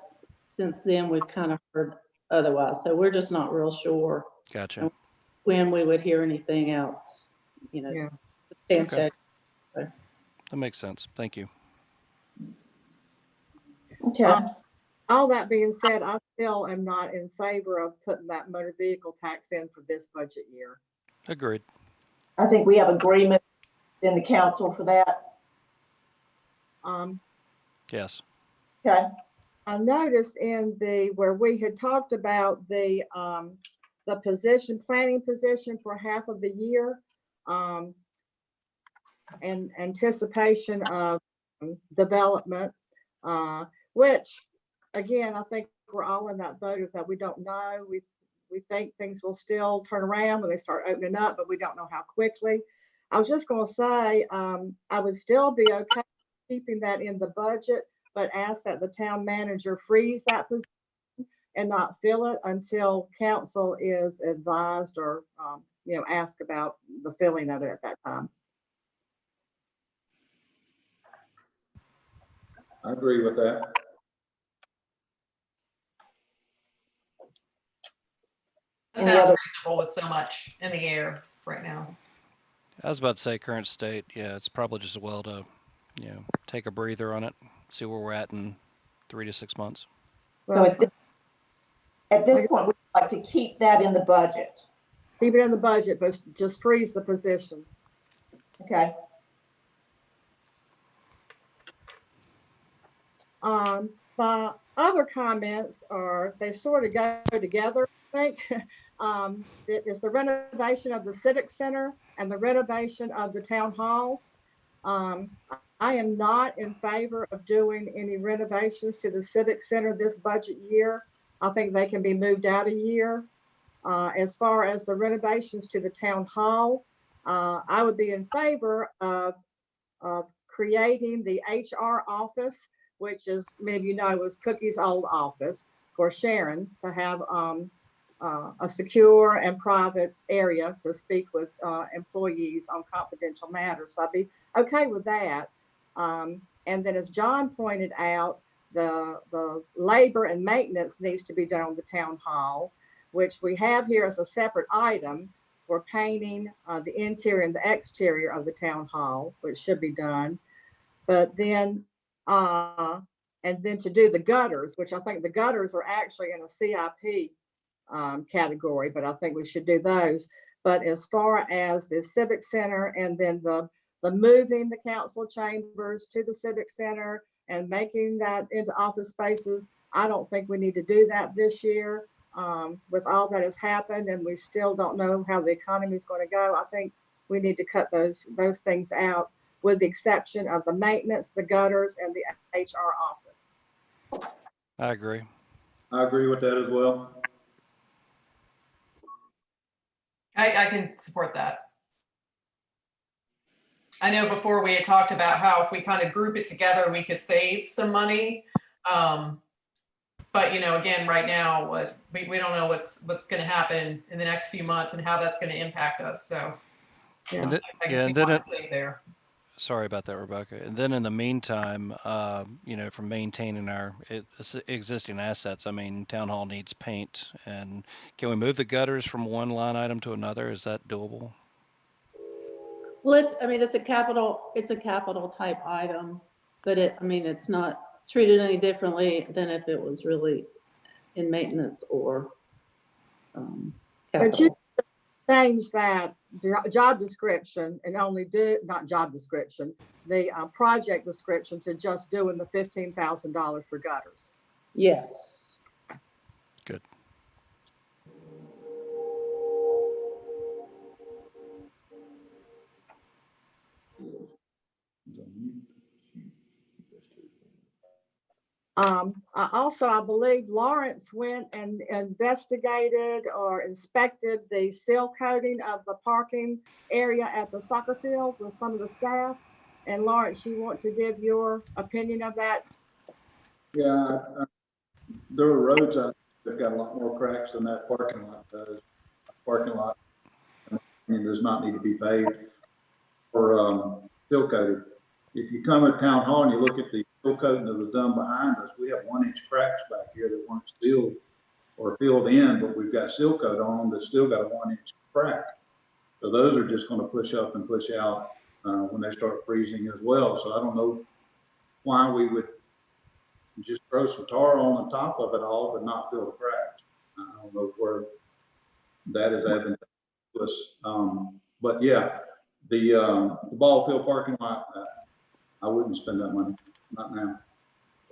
since then we've kind of heard otherwise. So we're just not real sure. Gotcha. When we would hear anything else, Okay. So. That makes sense. Thank you. Okay. All that being said, I still am not in favor of putting that motor vehicle tax in for this budget year. Agreed. I think we have agreement in the council for that. Yes. Okay. I noticed where we had talked about the planning position for half of the year, and anticipation of development, which again, I think we're all in that boat of that we don't know. We think things will still turn around when they start opening up, but we don't know how quickly. I was just going to say, I would still be okay keeping that in the budget, but ask that the town manager freeze that position and not fill it until council is advised or, ask about the filling of it at that time. I agree with that. That sounds reasonable with so much in the air right now. I was about to say current state. Yeah, it's probably just as well to, take a breather on it, see where we're at in 3 to 6 months. So at this point, we'd like to keep that in the budget. Keep it in the budget, but just freeze the position. Okay. My other comments they sort of go together, I think. It is the renovation of the Civic Center and the renovation of the Town Hall. I am not in favor of doing any renovations to the Civic Center this budget year. I think they can be moved out a year. As far as the renovations to the Town Hall, I would be in favor of creating the HR office, which is, many of you know, was Cookie's old office, for Sharon to have a secure and private area to speak with employees on confidential matters. So I'd be okay with that. And then as John pointed out, the labor and maintenance needs to be done on the town hall, which we have here as a separate item for painting the interior and the exterior of the town hall, which should be done. But then, and then to do the gutters, which I think the gutters are actually in a CIP category, but I think we should do those. But as far as the civic center and then the moving the council chambers to the civic center and making that into office spaces, I don't think we need to do that this year. With all that has happened and we still don't know how the economy is going to go, I think we need to cut those things out, with the exception of the maintenance, the gutters, and the HR office. I agree. I agree with that as well. I can support that. I know before we had talked about how if we kind of group it together, we could save some money. But you know, again, right now, we don't know what's going to happen in the next few months and how that's going to impact us. So Yeah. I can see what I'm saying there. Sorry about that, Rebecca. And then in the meantime, you know, from maintaining our existing assets, I mean, town hall needs paint, and can we move the gutters from one line item to another? Is that doable? Well, it's a capital type item, but it's not treated any differently than if it was really in maintenance or But you capital. change that job description and only do, not job description, the project description to just doing the $15,000 for gutters. Yes. Good. I believe Lawrence went and investigated or inspected the seal coating of the parking area at the soccer field with some of the staff. And Lawrence, you want to give your opinion of that? Yeah, there are roads out there that got a lot more cracks than that parking lot does. Parking lot, does not need to be paved or seal coated. If you come to town hall and you look at the seal coating that was done behind us, we have 1-inch cracks back here that weren't sealed or filled in, but we've got seal coat on them that still got a 1-inch crack. So those are just going to push up and push out when they start freezing as well. So I don't know why we would just throw some tar on the top of it all, but not fill the cracks. I don't know where that is advantageous to us. But yeah, the ball field parking lot, I wouldn't spend that money, not now.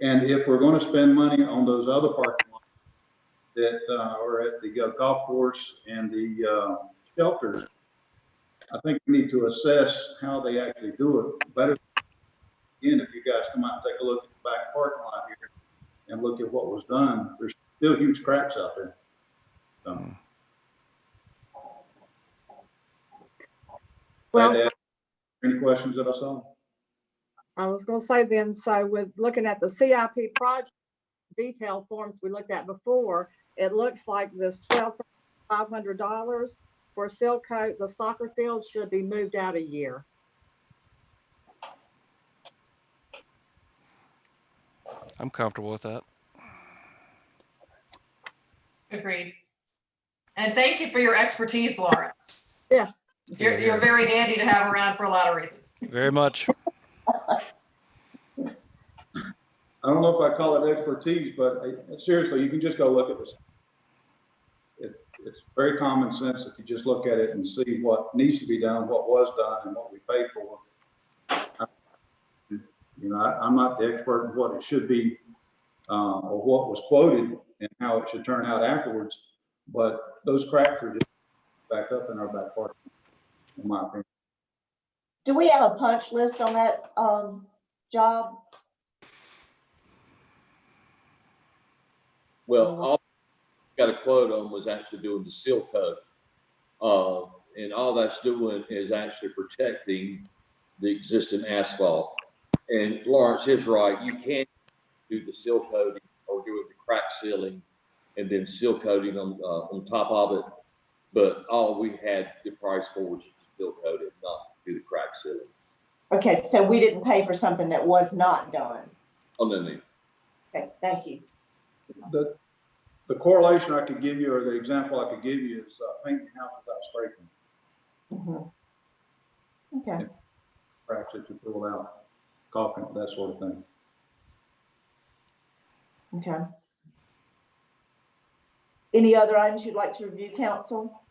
And if we're going to spend money on those other parking lots that are at the golf course and the shelters, I think we need to assess how they actually do it better. Again, if you guys come out and take a look at the back parking lot here and look at what was done, there's still huge cracks out there. So, Well, any questions that I saw? I was going to say then, so with looking at the CIP project detail forms we looked at before, it looks like this $12,500 for seal coat, the soccer field should be moved out a year. I'm comfortable with that. Agreed. And thank you for your expertise, Lawrence. Yeah. You're very handy to have around for a lot of reasons. Very much. I don't know if I call it expertise, but seriously, you can just go look at this. It's very common sense if you just look at it and see what needs to be done, what was done, and what we paid for. You know, I'm not the expert in what it should be or what was quoted and how it should turn out afterwards, but those cracks are just back up in our back parking, in my opinion. Do we have a punch list on that job? Well, all I got a quote on was actually doing the seal coat. And all that's doing is actually protecting the existing asphalt. And Lawrence is right. You can't do the seal coating or do it the crack sealing and then seal coating on top of it. But all we had the price for was to seal coat it, not do the crack sealing. Okay, so we didn't pay for something that was not done. Oh, no. Okay, thank you. The correlation I could give you, or the example I could give you is painting a house without scraping, Mhm. Okay, cracks that you pull out, caulking, that sort of thing. okay. Any other items you'd like to review, council?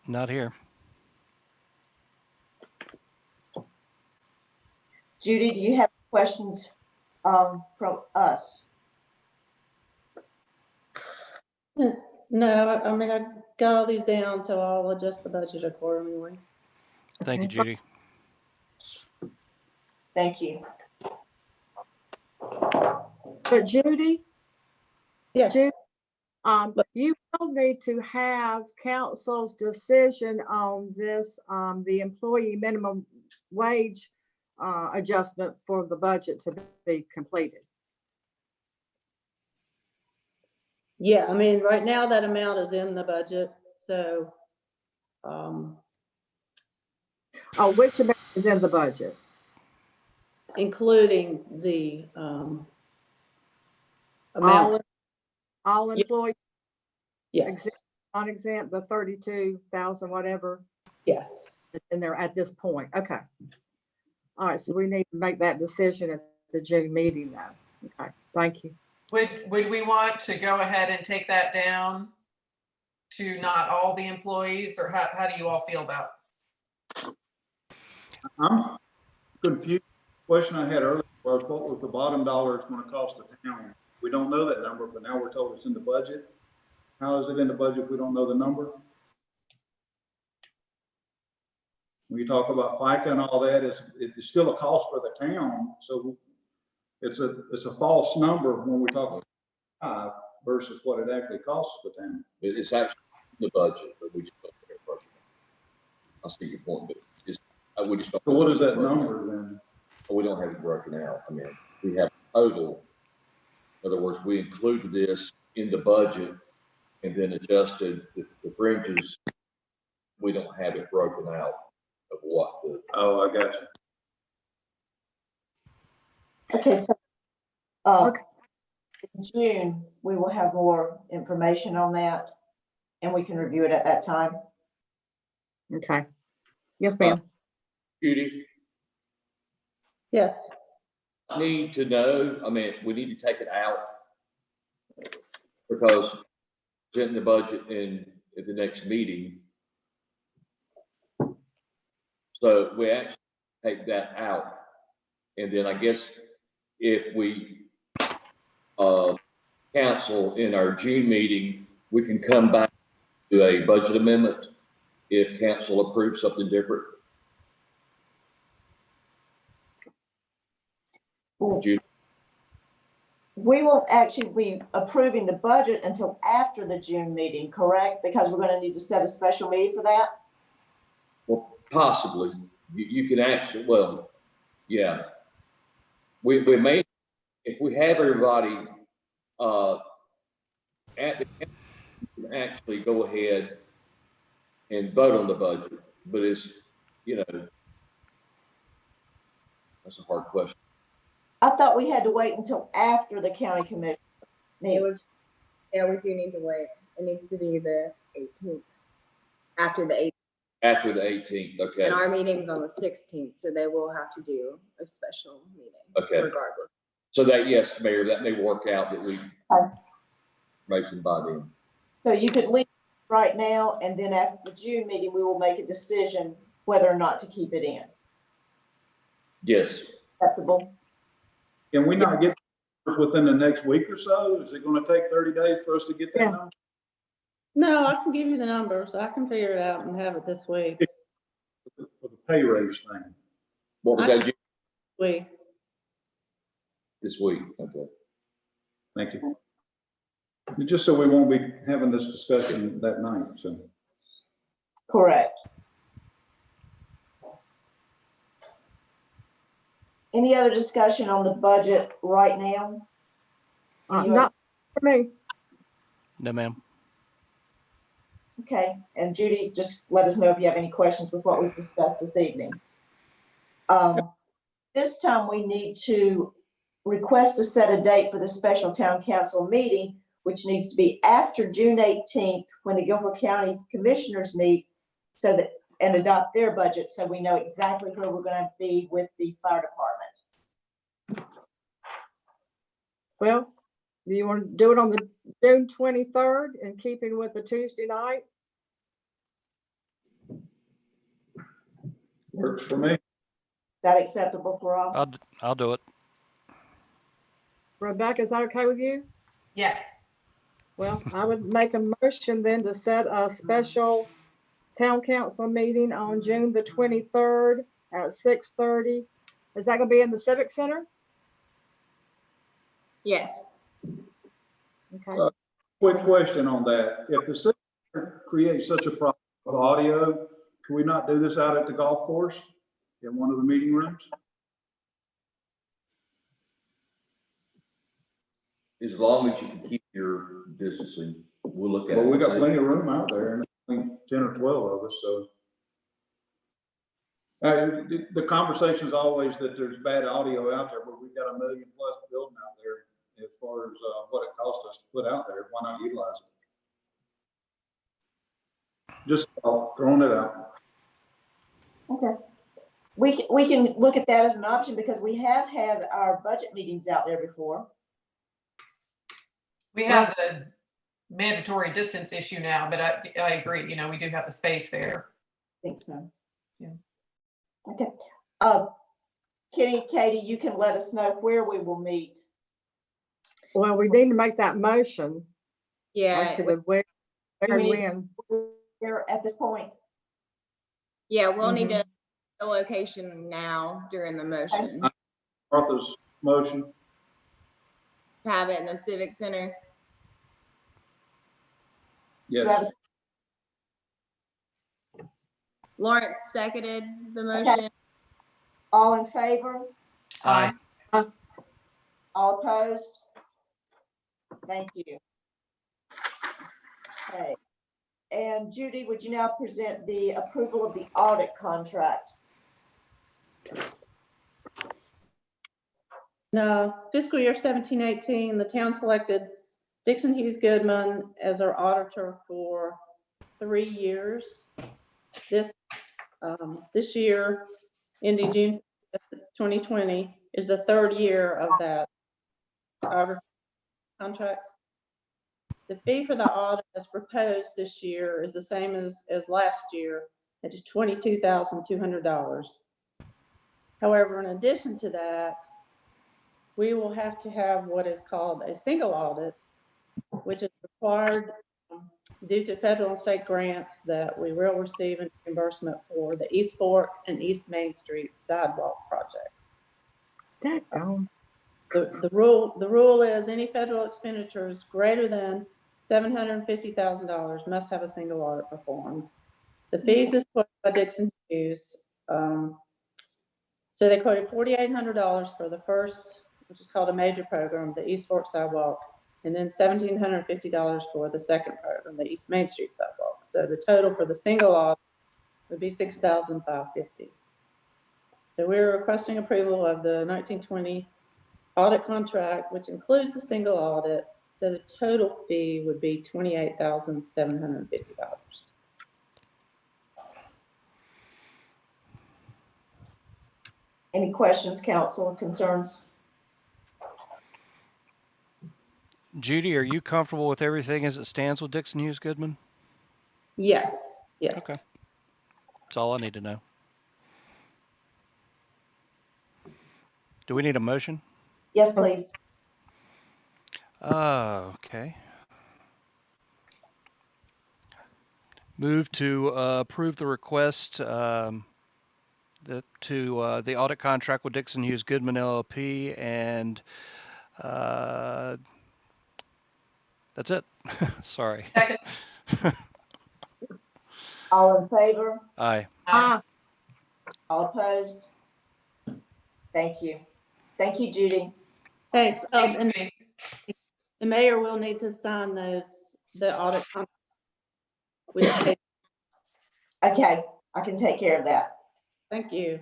Not here. Judy, do you have questions from us? No, I mean, I got all these down, so I'll adjust the budget accordingly. Thank you, Judy. Thank you. But Judy, Yes, Judy, you will need to have council's decision on this, the employee minimum wage adjustment for the budget to be completed. yeah, I mean, right now that amount is in the budget, so, Oh, which amount is in the budget? including the, amount, All Yeah. employees, yes, non-exempt, the 32,000, whatever, yes. is in there at this point. Okay. All right, so we need to make that decision at the June meeting now. Okay, thank you. Would we want to go ahead and take that down to not all the employees, or how do you all feel about it? I'm confused. Question I had earlier was what was the bottom dollar it's going to cost the town? We don't know that number, but now we're told it's in the budget. How is it in the budget if we don't know the number? When you talk about FICA and all that, it's still a cost for the town. So it's a false number when we talk about versus what it actually costs the town. It's actually in the budget, but we just don't have it broken out. I see your point, but we just don't. So what is that number then? We don't have it broken out. I mean, we have total. In other words, we included this in the budget and then adjusted the fringes. We don't have it broken out of what the. Oh, I got you. Okay, so in June, we will have more information on that and we can review it at that time. Okay. Yes, ma'am. Judy, Yes, need to know, I mean, we need to take it out because presenting the budget at the next meeting. So we actually take that out. And then I guess if we council in our June meeting, we can come back to a budget amendment if council approves something different. Judy? We won't actually be approving the budget until after the June meeting, correct? Because we're going to need to set a special meeting for that. Well, possibly. You can actually, well, yeah. We may, if we have everybody at the council, we can actually go ahead and vote on the budget. But it's, you know, that's a hard question. I thought we had to wait until after the county commission meeting. Yeah, we do need to wait. It needs to be the 18th, after the 18th. After the 18th, okay. And our meeting's on the 16th, so they will have to do a special meeting. Okay. Regardless. So that, yes, Mayor, that may work out that we motion by then. So you could leave right now, and then after the June meeting, we will make a decision whether or not to keep it in. Yes. Acceptable? Can we not get within the next week or so? Is it going to take 30 days for us to get that number? no, I can give you the numbers. I can figure it out and have it this week. For the pay raise thing. What was that Week. this week? Okay. Thank you. Just so we won't be having this discussion that night, so. Correct. Any other discussion on the budget right now? Not for me. No, ma'am. Okay, and Judy, just let us know if you have any questions with what we've discussed this evening. This time we need to request to set a date for the special town council meeting, which needs to be after June 18th, when the Guilford County Commissioners meet, so that, and adopt their budget, so we know exactly where we're gonna be with the fire department. Well, do you want to do it on the June 23rd and keeping with the Tuesday night? Works for me. Is that acceptable for all? I'll do it. Rebecca, is that okay with you? Yes. Well, I would make a motion then to set a special town council meeting on June the 23rd at 6:30. Is that gonna be in the Civic Center? Yes. Okay. Quick question on that. If the city creates such a problem with audio, can we not do this out at the golf course in one of the meeting rooms? As long as you can keep your distancing, we'll look at it. Well, we got and see. plenty of room out there, and I think 10 or 12 of us, so. The conversation is always that there's bad audio out there, but we've got a $1 million+ building out there as far as what it costs us to put out there. Why not utilize it? Just throwing it out. Okay. We can look at that as an option, because we have had our budget meetings out there before. We have the mandatory distance issue now, but I agree, you know, we do have the space there. I think so. Yeah. Okay. Kenny, Katie, you can let us know where we will meet. Well, we need to make that motion. Yeah. Actually, where and We need- when. Where at this point? Yeah, we'll need to the location now during the motion. Martha's motion. Have it in the Civic Center. Yes. Travis? Lawrence seconded the motion. All in favor? Aye. All opposed? Thank you. Okay. And Judy, would you now present the approval of the audit contract? No, fiscal year 17-18, the town selected Dixon Hughes Goodman as our auditor for 3 years. This year, ending June 2020, is the 3rd year of that auditor contract. The fee for the audit as proposed this year is the same as last year. It is $22,200. However, in addition to that, we will have to have what is called a single audit, which is required due to federal and state grants that we will receive in reimbursement for the East Fork and East Main Street sidewalk projects. The rule is any federal expenditures greater than $750,000 must have a single audit performed. The fees is quoted by Dixon Hughes. So they quoted $4,800 for the first, which is called a major program, the East Fork sidewalk, and then $1,750 for the second program, the East Main Street sidewalk. So the total for the single audit would be $6,550. So we're requesting approval of the 1920 audit contract, which includes the single audit. So the total fee would be $28,750. Any questions, council, or concerns? Judy, are you comfortable with everything as it stands with Dixon Hughes Goodman? Yes, yes. Okay. That's all I need to know. Do we need a motion? Yes, please. Okay. Move to approve the request to the audit contract with Dixon Hughes Goodman LLP, and that's it. Sorry. Second. All in favor? Aye. All opposed? Thank you. Thank you, Judy. Thanks. Thanks, And Judy. the mayor will need to sign the audit contract. Okay, I can take care of that. Thank you.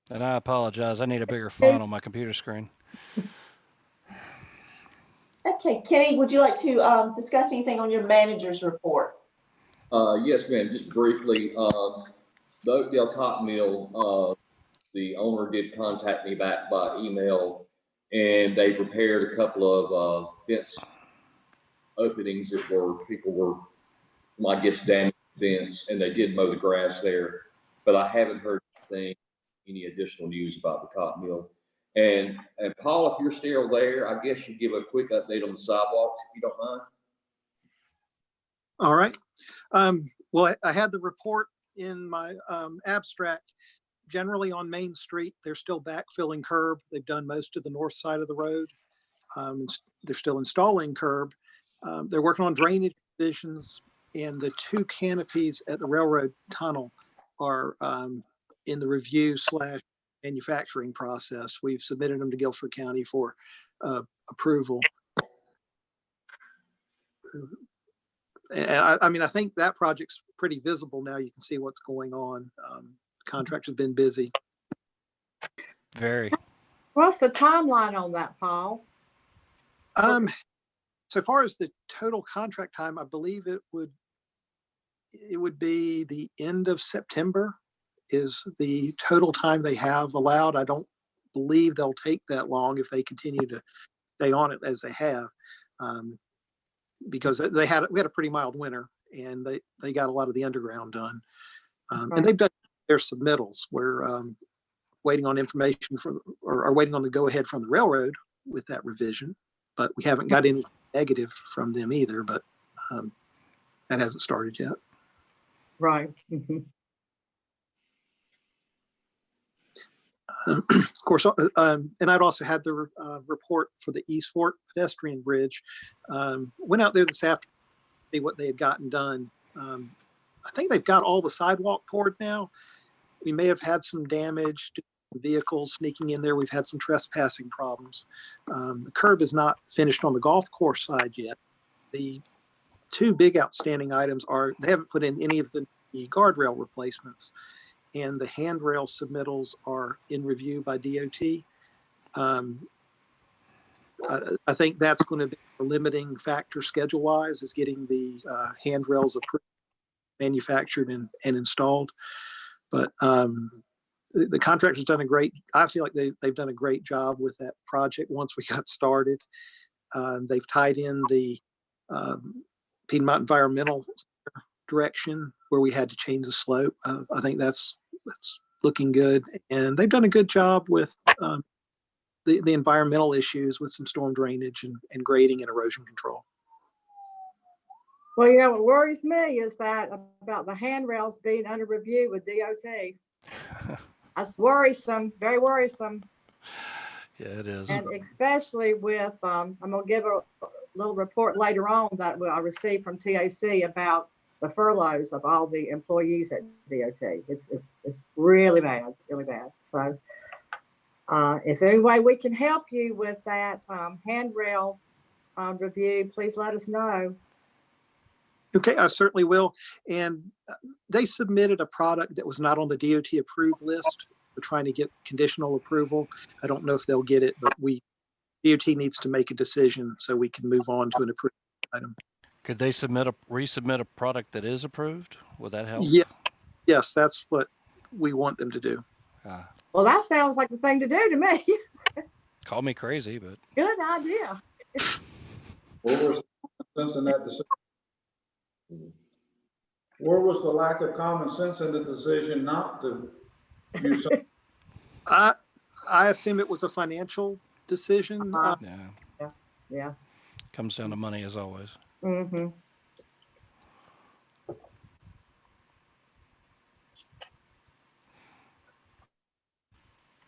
And I apologize. I need a bigger font on my computer screen. Okay, Kenny, would you like to discuss anything on your manager's report? Yes, ma'am, just briefly, the Oakdale Cotton Mill, the owner did contact me back by email, and they prepared a couple of fence openings that people were, I guess, damaged fence, and they did mow the grass there. But I haven't heard any additional news about the cotton mill. And Paul, if you're still there, I guess you give a quick update on the sidewalks, if you don't mind. All right. Well, I had the report in my abstract. Generally on Main Street, they're still backfilling curb. They've done most of the north side of the road. They're still installing curb. They're working on drainage revisions, and the 2 canopies at the railroad tunnel are in the review / manufacturing process. We've submitted them to Guilford County for approval. And I mean, I think that project's pretty visible now. You can see what's going on. Contractor's been busy. Very. What's the timeline on that, Paul? So far as the total contract time, I believe it would be the end of September is the total time they have allowed. I don't believe they'll take that long if they continue to stay on it as they have, because we had a pretty mild winter, and they got a lot of the underground done, and they've done their submittals. We're waiting on information or waiting on the go ahead from the railroad with that revision, but we haven't got any negative from them either. But that hasn't started yet. Right. Mm-hmm. Of course, and I'd also had the report for the East Fork pedestrian bridge. Went out there this afternoon to see what they had gotten done. I think they've got all the sidewalk poured now. We may have had some damage to vehicles sneaking in there. We've had some trespassing problems. The curb is not finished on the golf course side yet. The 2 big outstanding items are they haven't put in any of the guardrail replacements, and the handrail submittals are in review by DOT. I think that's going to be a limiting factor schedule-wise, is getting the handrails approved, manufactured, and installed. But the contractor's done I feel like they've done a great job with that project once we got started. They've tied in the Piedmont Environmental direction where we had to change the slope. I think that's looking good, and they've done a good job with the environmental issues with some storm drainage and grading and erosion control. Well, you know, what worries me is that about the handrails being under review with DOT. That's worrisome, very worrisome. Yeah, it is. And especially with, I'm gonna give a little report later on that I received from TAC about the furloughs of all the employees at DOT. It's really bad, really bad. So if any way we can help you with that handrail review, please let us know. Okay, I certainly will. And they submitted a product that was not on the DOT approved list. We're trying to get conditional approval. I don't know if they'll get it, but DOT needs to make a decision so we can move on to an approved item. Could they resubmit a product that is approved? Would that help? Yeah, yes, that's what we want them to do. Well, that sounds like the thing to do to me. Call me crazy, but good idea. Where was sense in that decision? Where was the lack of common sense in the decision not to use something? I assume it was a financial decision. Yeah. Comes down to money as always. Mm-hmm.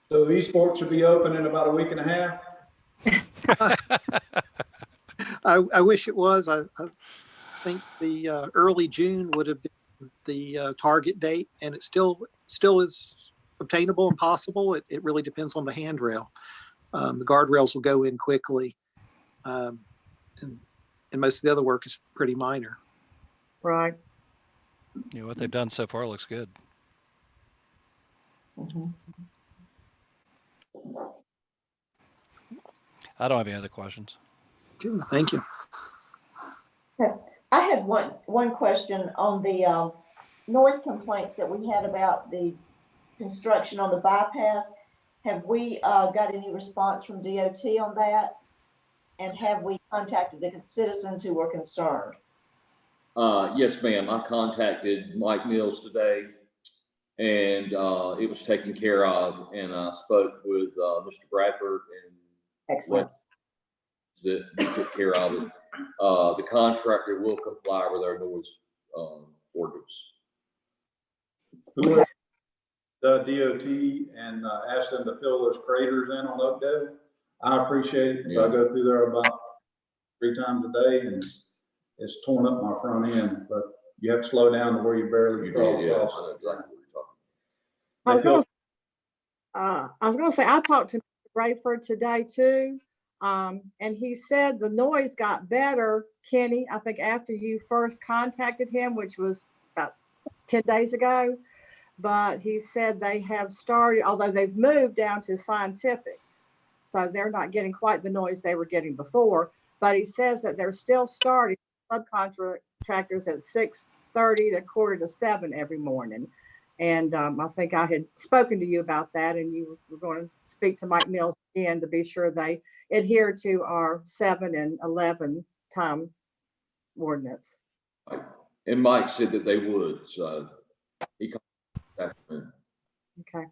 So esports should be open in about a week and a half. I wish it was. I think the early June would have been the target date, and it still is obtainable and possible. It really depends on the handrail. The guardrails will go in quickly, and most of the other work is pretty minor. Right. You know, what they've done so far looks good. Mm-hmm. I don't have any other questions. Good, thank you. I had one question on the noise complaints that we had about the construction on the bypass. Have we got any response from DOT on that? And have we contacted the citizens who were concerned? Yes, ma'am. I contacted Mike Mills today, and it was taken care of. And I spoke with Mr. Bradford, and Excellent. that we took care of it. The contractor will comply with our noise ordinance. Who went to DOT and asked them to fill those craters in on Oakdale? I appreciate it. Yeah. I go through there about 3 times a day, and it's torn up my front end, but you have to slow down to where you barely You crawl did, yeah. I across. know exactly what you're talking I was gonna say, I talked to Mr. Rayford today too. And he said the noise got better, Kenny, I think after you first contacted him, which was about 10 days ago. But he said they have started, although they've moved down to Scientific. So they're not getting quite the noise they were getting before. But he says that they're still starting subcontractors at 6:30 to 6:45 every morning. And I think I had spoken to you about that, and you were going to speak to Mike Mills again to be sure they adhere to our 7 and 11 time ordinance. about. And Mike said that they would, so he contacted me. Okay.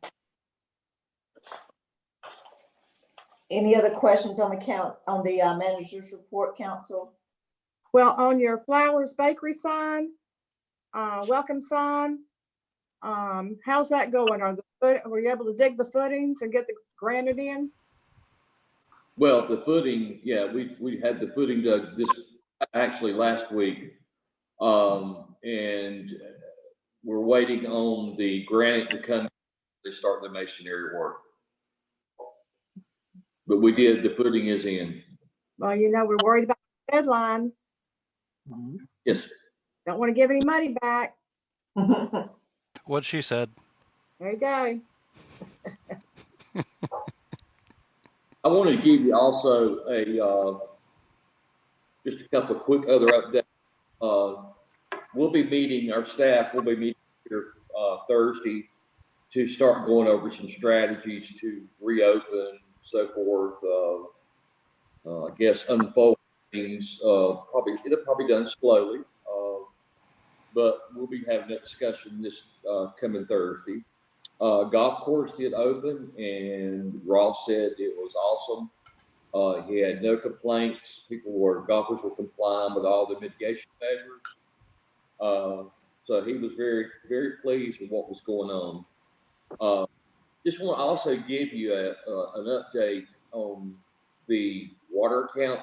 Any other questions on the manager's report, council? Well, on your Flowers Bakery sign, welcome sign, how's that going? Were you able to dig the footings and get the granite in? Well, the footing, yeah, we had the footing dug actually last week. And we're waiting on the granite to come to start the masonry work. But the footing is in. Well, we're worried about the deadline. Yes. Don't want to give any money back. What she said. There you go. I wanted to give you also just a couple of quick other updates. Our staff will be meeting here Thursday to start going over some strategies to reopen, so forth. I guess unfold things. It'll probably done slowly, but we'll be having that discussion this coming Thursday. Golf course did open, and Ross said it was awesome. He had no complaints. Golfers were complying with all the mitigation measures. So he was very, very pleased with what was going on. Just want to also give you an update on the water account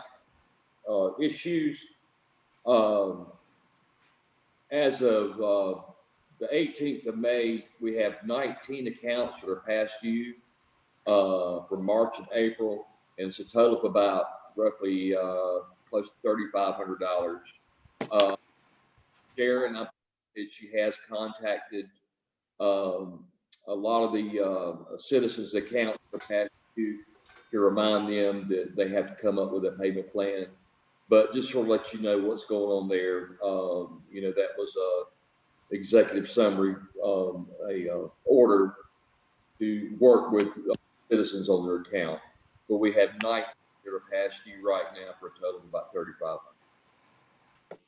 issues. As of the 18th of May, we have 19 accounts that are past due for March and April, and it's a total of about roughly close to $3,500. Sharon, she has contacted a lot of the citizens' accounts for past due to remind them that they have to come up with a payment plan. But just sort of let you know what's going on there. That was a executive summary, order to work with citizens on their account. But we have 19 that are past due right now for a total of about $3,500.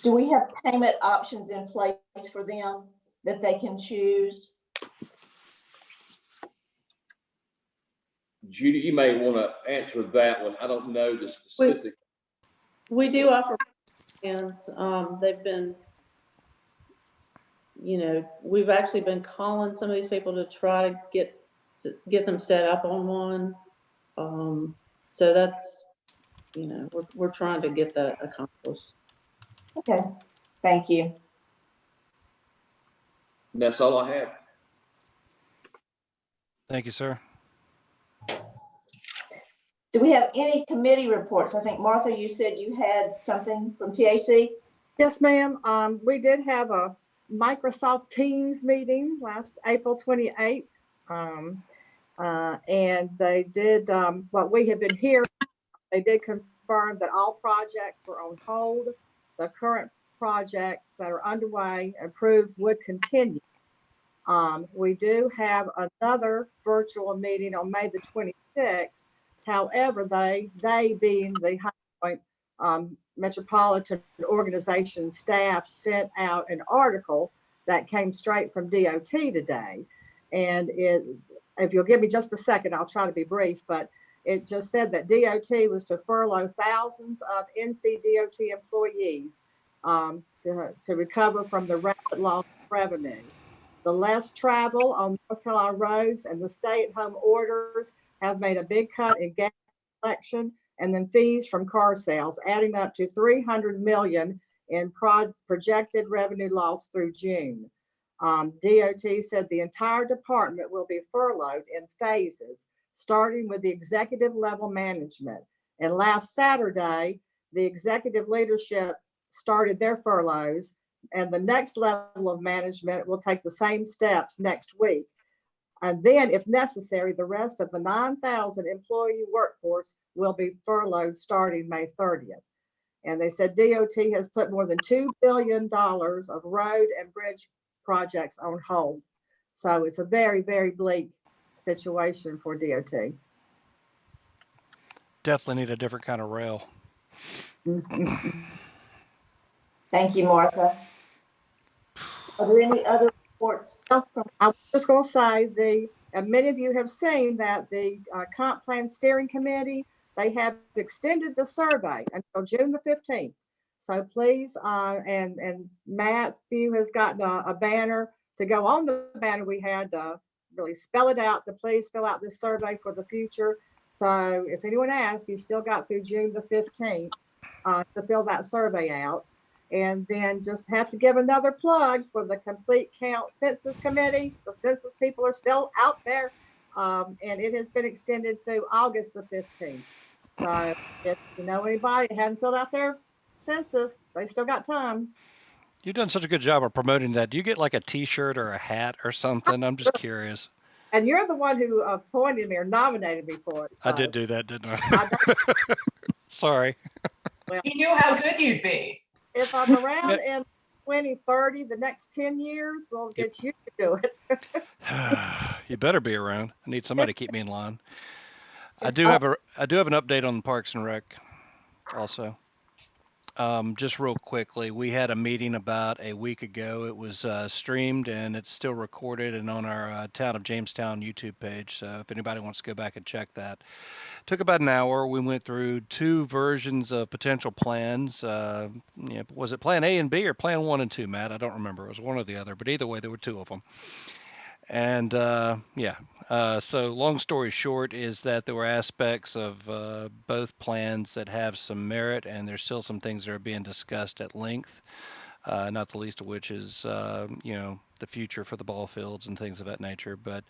Do we have payment options in place for them that they can choose? Judy, you may want to answer that one. I don't know the specific. We do offer plans. They've been, we've actually been calling some of these people to try to get them set up on one. So that's, we're trying to get that accomplished. Okay, thank you. And that's all I have. Thank you, sir. Do we have any committee reports? I think, Martha, you said you had something from TAC? Yes, ma'am. We did have a Microsoft Teams meeting last April 28th. And they did what we have been hearing They did confirm that all projects were on hold. The current projects that are underway approved would continue. We do have another virtual meeting on May the 26th. However, they being the High Point Metropolitan Organization staff sent out an article that came straight from DOT today. And if you'll give me just a second, I'll try to be brief, but it just said that DOT was to furlough thousands of NCDOT employees to recover from the rapid loss of revenue. The less travel on North Carolina roads and the stay-at-home orders have made a big cut in gas collection and then fees from car sales, adding up to $300 million in projected revenue loss through June. DOT said the entire department will be furloughed in phases, starting with the executive level management. And last Saturday, the executive leadership started their furloughs, and the next level of management will take the same steps next week. And then, if necessary, the rest of the 9,000 employee workforce will be furloughed starting May 30th. And they said DOT has put more than $2 billion of road and bridge projects on hold. So it's a very, very bleak situation for DOT. Definitely need a different kind of rail. Thank you, Martha. Are there any other reports? I was just going to say, many of you have seen that the Comp Plan Steering Committee, they have extended the survey until June the 15th. So please, and Matthew has gotten a banner to go on the banner. We had to really spell it out to please fill out this survey for the future. So if anyone asks, you still got through June the 15th to fill that survey out. And then just have to give another plug for the Complete Count Census Committee. The census people are still out there, and it has been extended through August the 15th. So if you know anybody that hadn't filled out their census, they still got time. You've done such a good job of promoting that. Do you get like a t-shirt or a hat or something? I'm just curious. And you're the one who appointed me or nominated me for it. So. I did do that, didn't I? Sorry. Well, He knew how good you'd be. If I'm around in 2030, the next 10 years, we'll get you to do it. You better be around. I need somebody to keep me in line. I do have an update on the Parks and Rec also. Just real quickly, we had a meeting about a week ago. It was streamed and it's still recorded and on our Town of Jamestown YouTube page. So if anybody wants to go back and check that. Took about an hour. We went through two versions of potential plans. Was it plan A and B or plan 1 and 2, Matt? I don't remember. It was one or the other, but either way, there were two of them. And so long story short is that there were aspects of both plans that have some merit, and there's still some things that are being discussed at length, not the least of which is, the future for the ball fields and things of that nature. But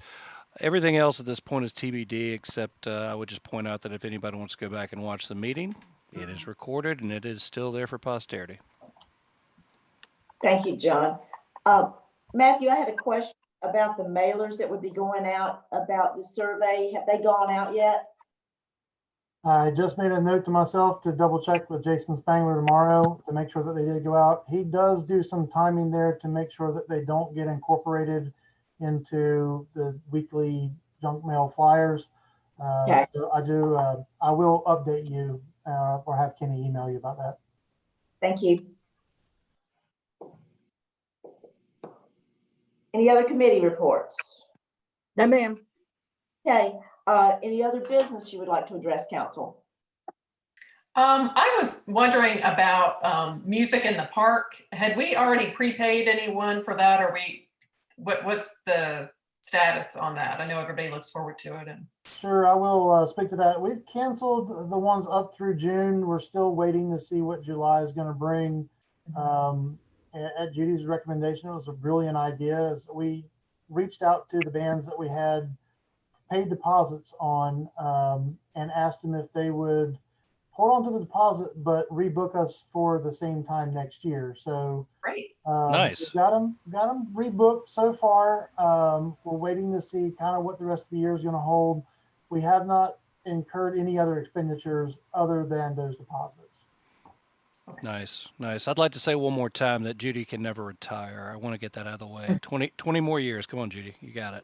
everything else at this point is TBD, except I would just point out that if anybody wants to go back and watch the meeting, it is recorded and it is still there for posterity. Thank you, John. Matthew, I had a question about the mailers that would be going out about the survey. Have they gone out yet? I just made a note to myself to double check with Jason Spangler tomorrow to make sure that they did go out. He does do some timing there to make sure that they don't get incorporated into the weekly junk mail flyers. Okay. So I will update you or have Kenny email you about that. Thank you. Any other committee reports? No, ma'am. Okay. Any other business you would like to address, council? I was wondering about music in the park. Had we already prepaid anyone for that, or what's the status on that? I know everybody looks forward to it. And Sure, I will speak to that. We've canceled the ones up through June. We're still waiting to see what July is going to bring. At Judy's recommendation, it was a brilliant idea. As we reached out to the bands that we had paid deposits on and asked them if they would hold on to the deposit but rebook us for the same time next year. So great. Nice. Got them rebooked so far. We're waiting to see kind of what the rest of the year is going to hold. We have not incurred any other expenditures other than those deposits. Nice, nice. I'd like to say one more time that Judy can never retire. I want to get that out of the way. 20 more years. Come on, Judy. You got it.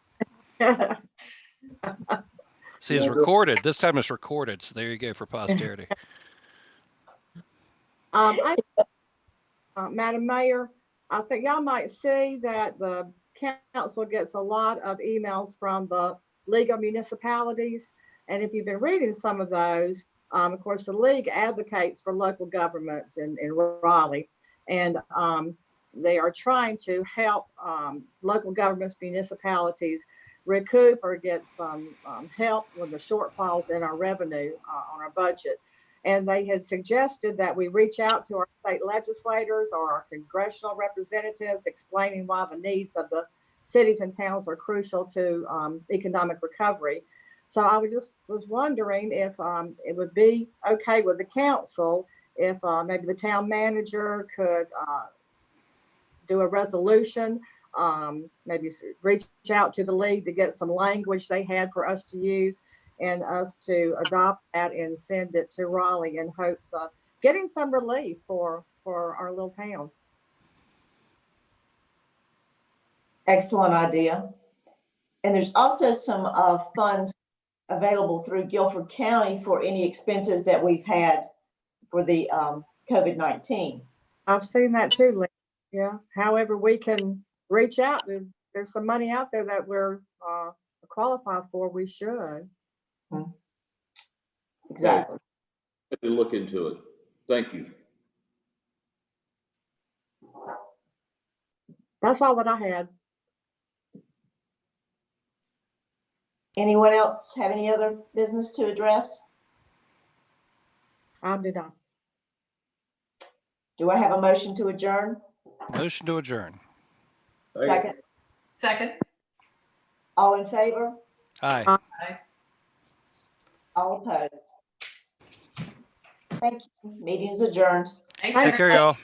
See, it's recorded. This time it's recorded. So there you go for posterity. Madam Mayor, I think y'all might see that the council gets a lot of emails from the League of Municipalities. And if you've been reading some of those, of course, the league advocates for local governments in Raleigh. And they are trying to help local governments, municipalities recoup or get some help with the shortfalls in our revenue on our budget. And they had suggested that we reach out to our state legislators or our congressional representatives explaining why the needs of the cities and towns are crucial to economic recovery. So I was wondering if it would be okay with the council if maybe the town manager could do a resolution, maybe reach out to the league to get some language they had for us to use and us to adopt that and send it to Raleigh in hopes of getting some relief for our little town. Excellent idea. And there's also some funds available through Guilford County for any expenses that we've had for the COVID-19. I've seen that too, Lee. Yeah. However, we can reach out. There's some money out there that we're qualified for. We should. Exactly. Maybe look into it. Thank you. That's all that I had. Anyone else have any other business to address? I do not. Do I have a motion to adjourn? Motion to adjourn. Second. Second. All in favor? Aye. Aye. All opposed? Thank you. Meeting is adjourned. Thanks, Take care, y'all.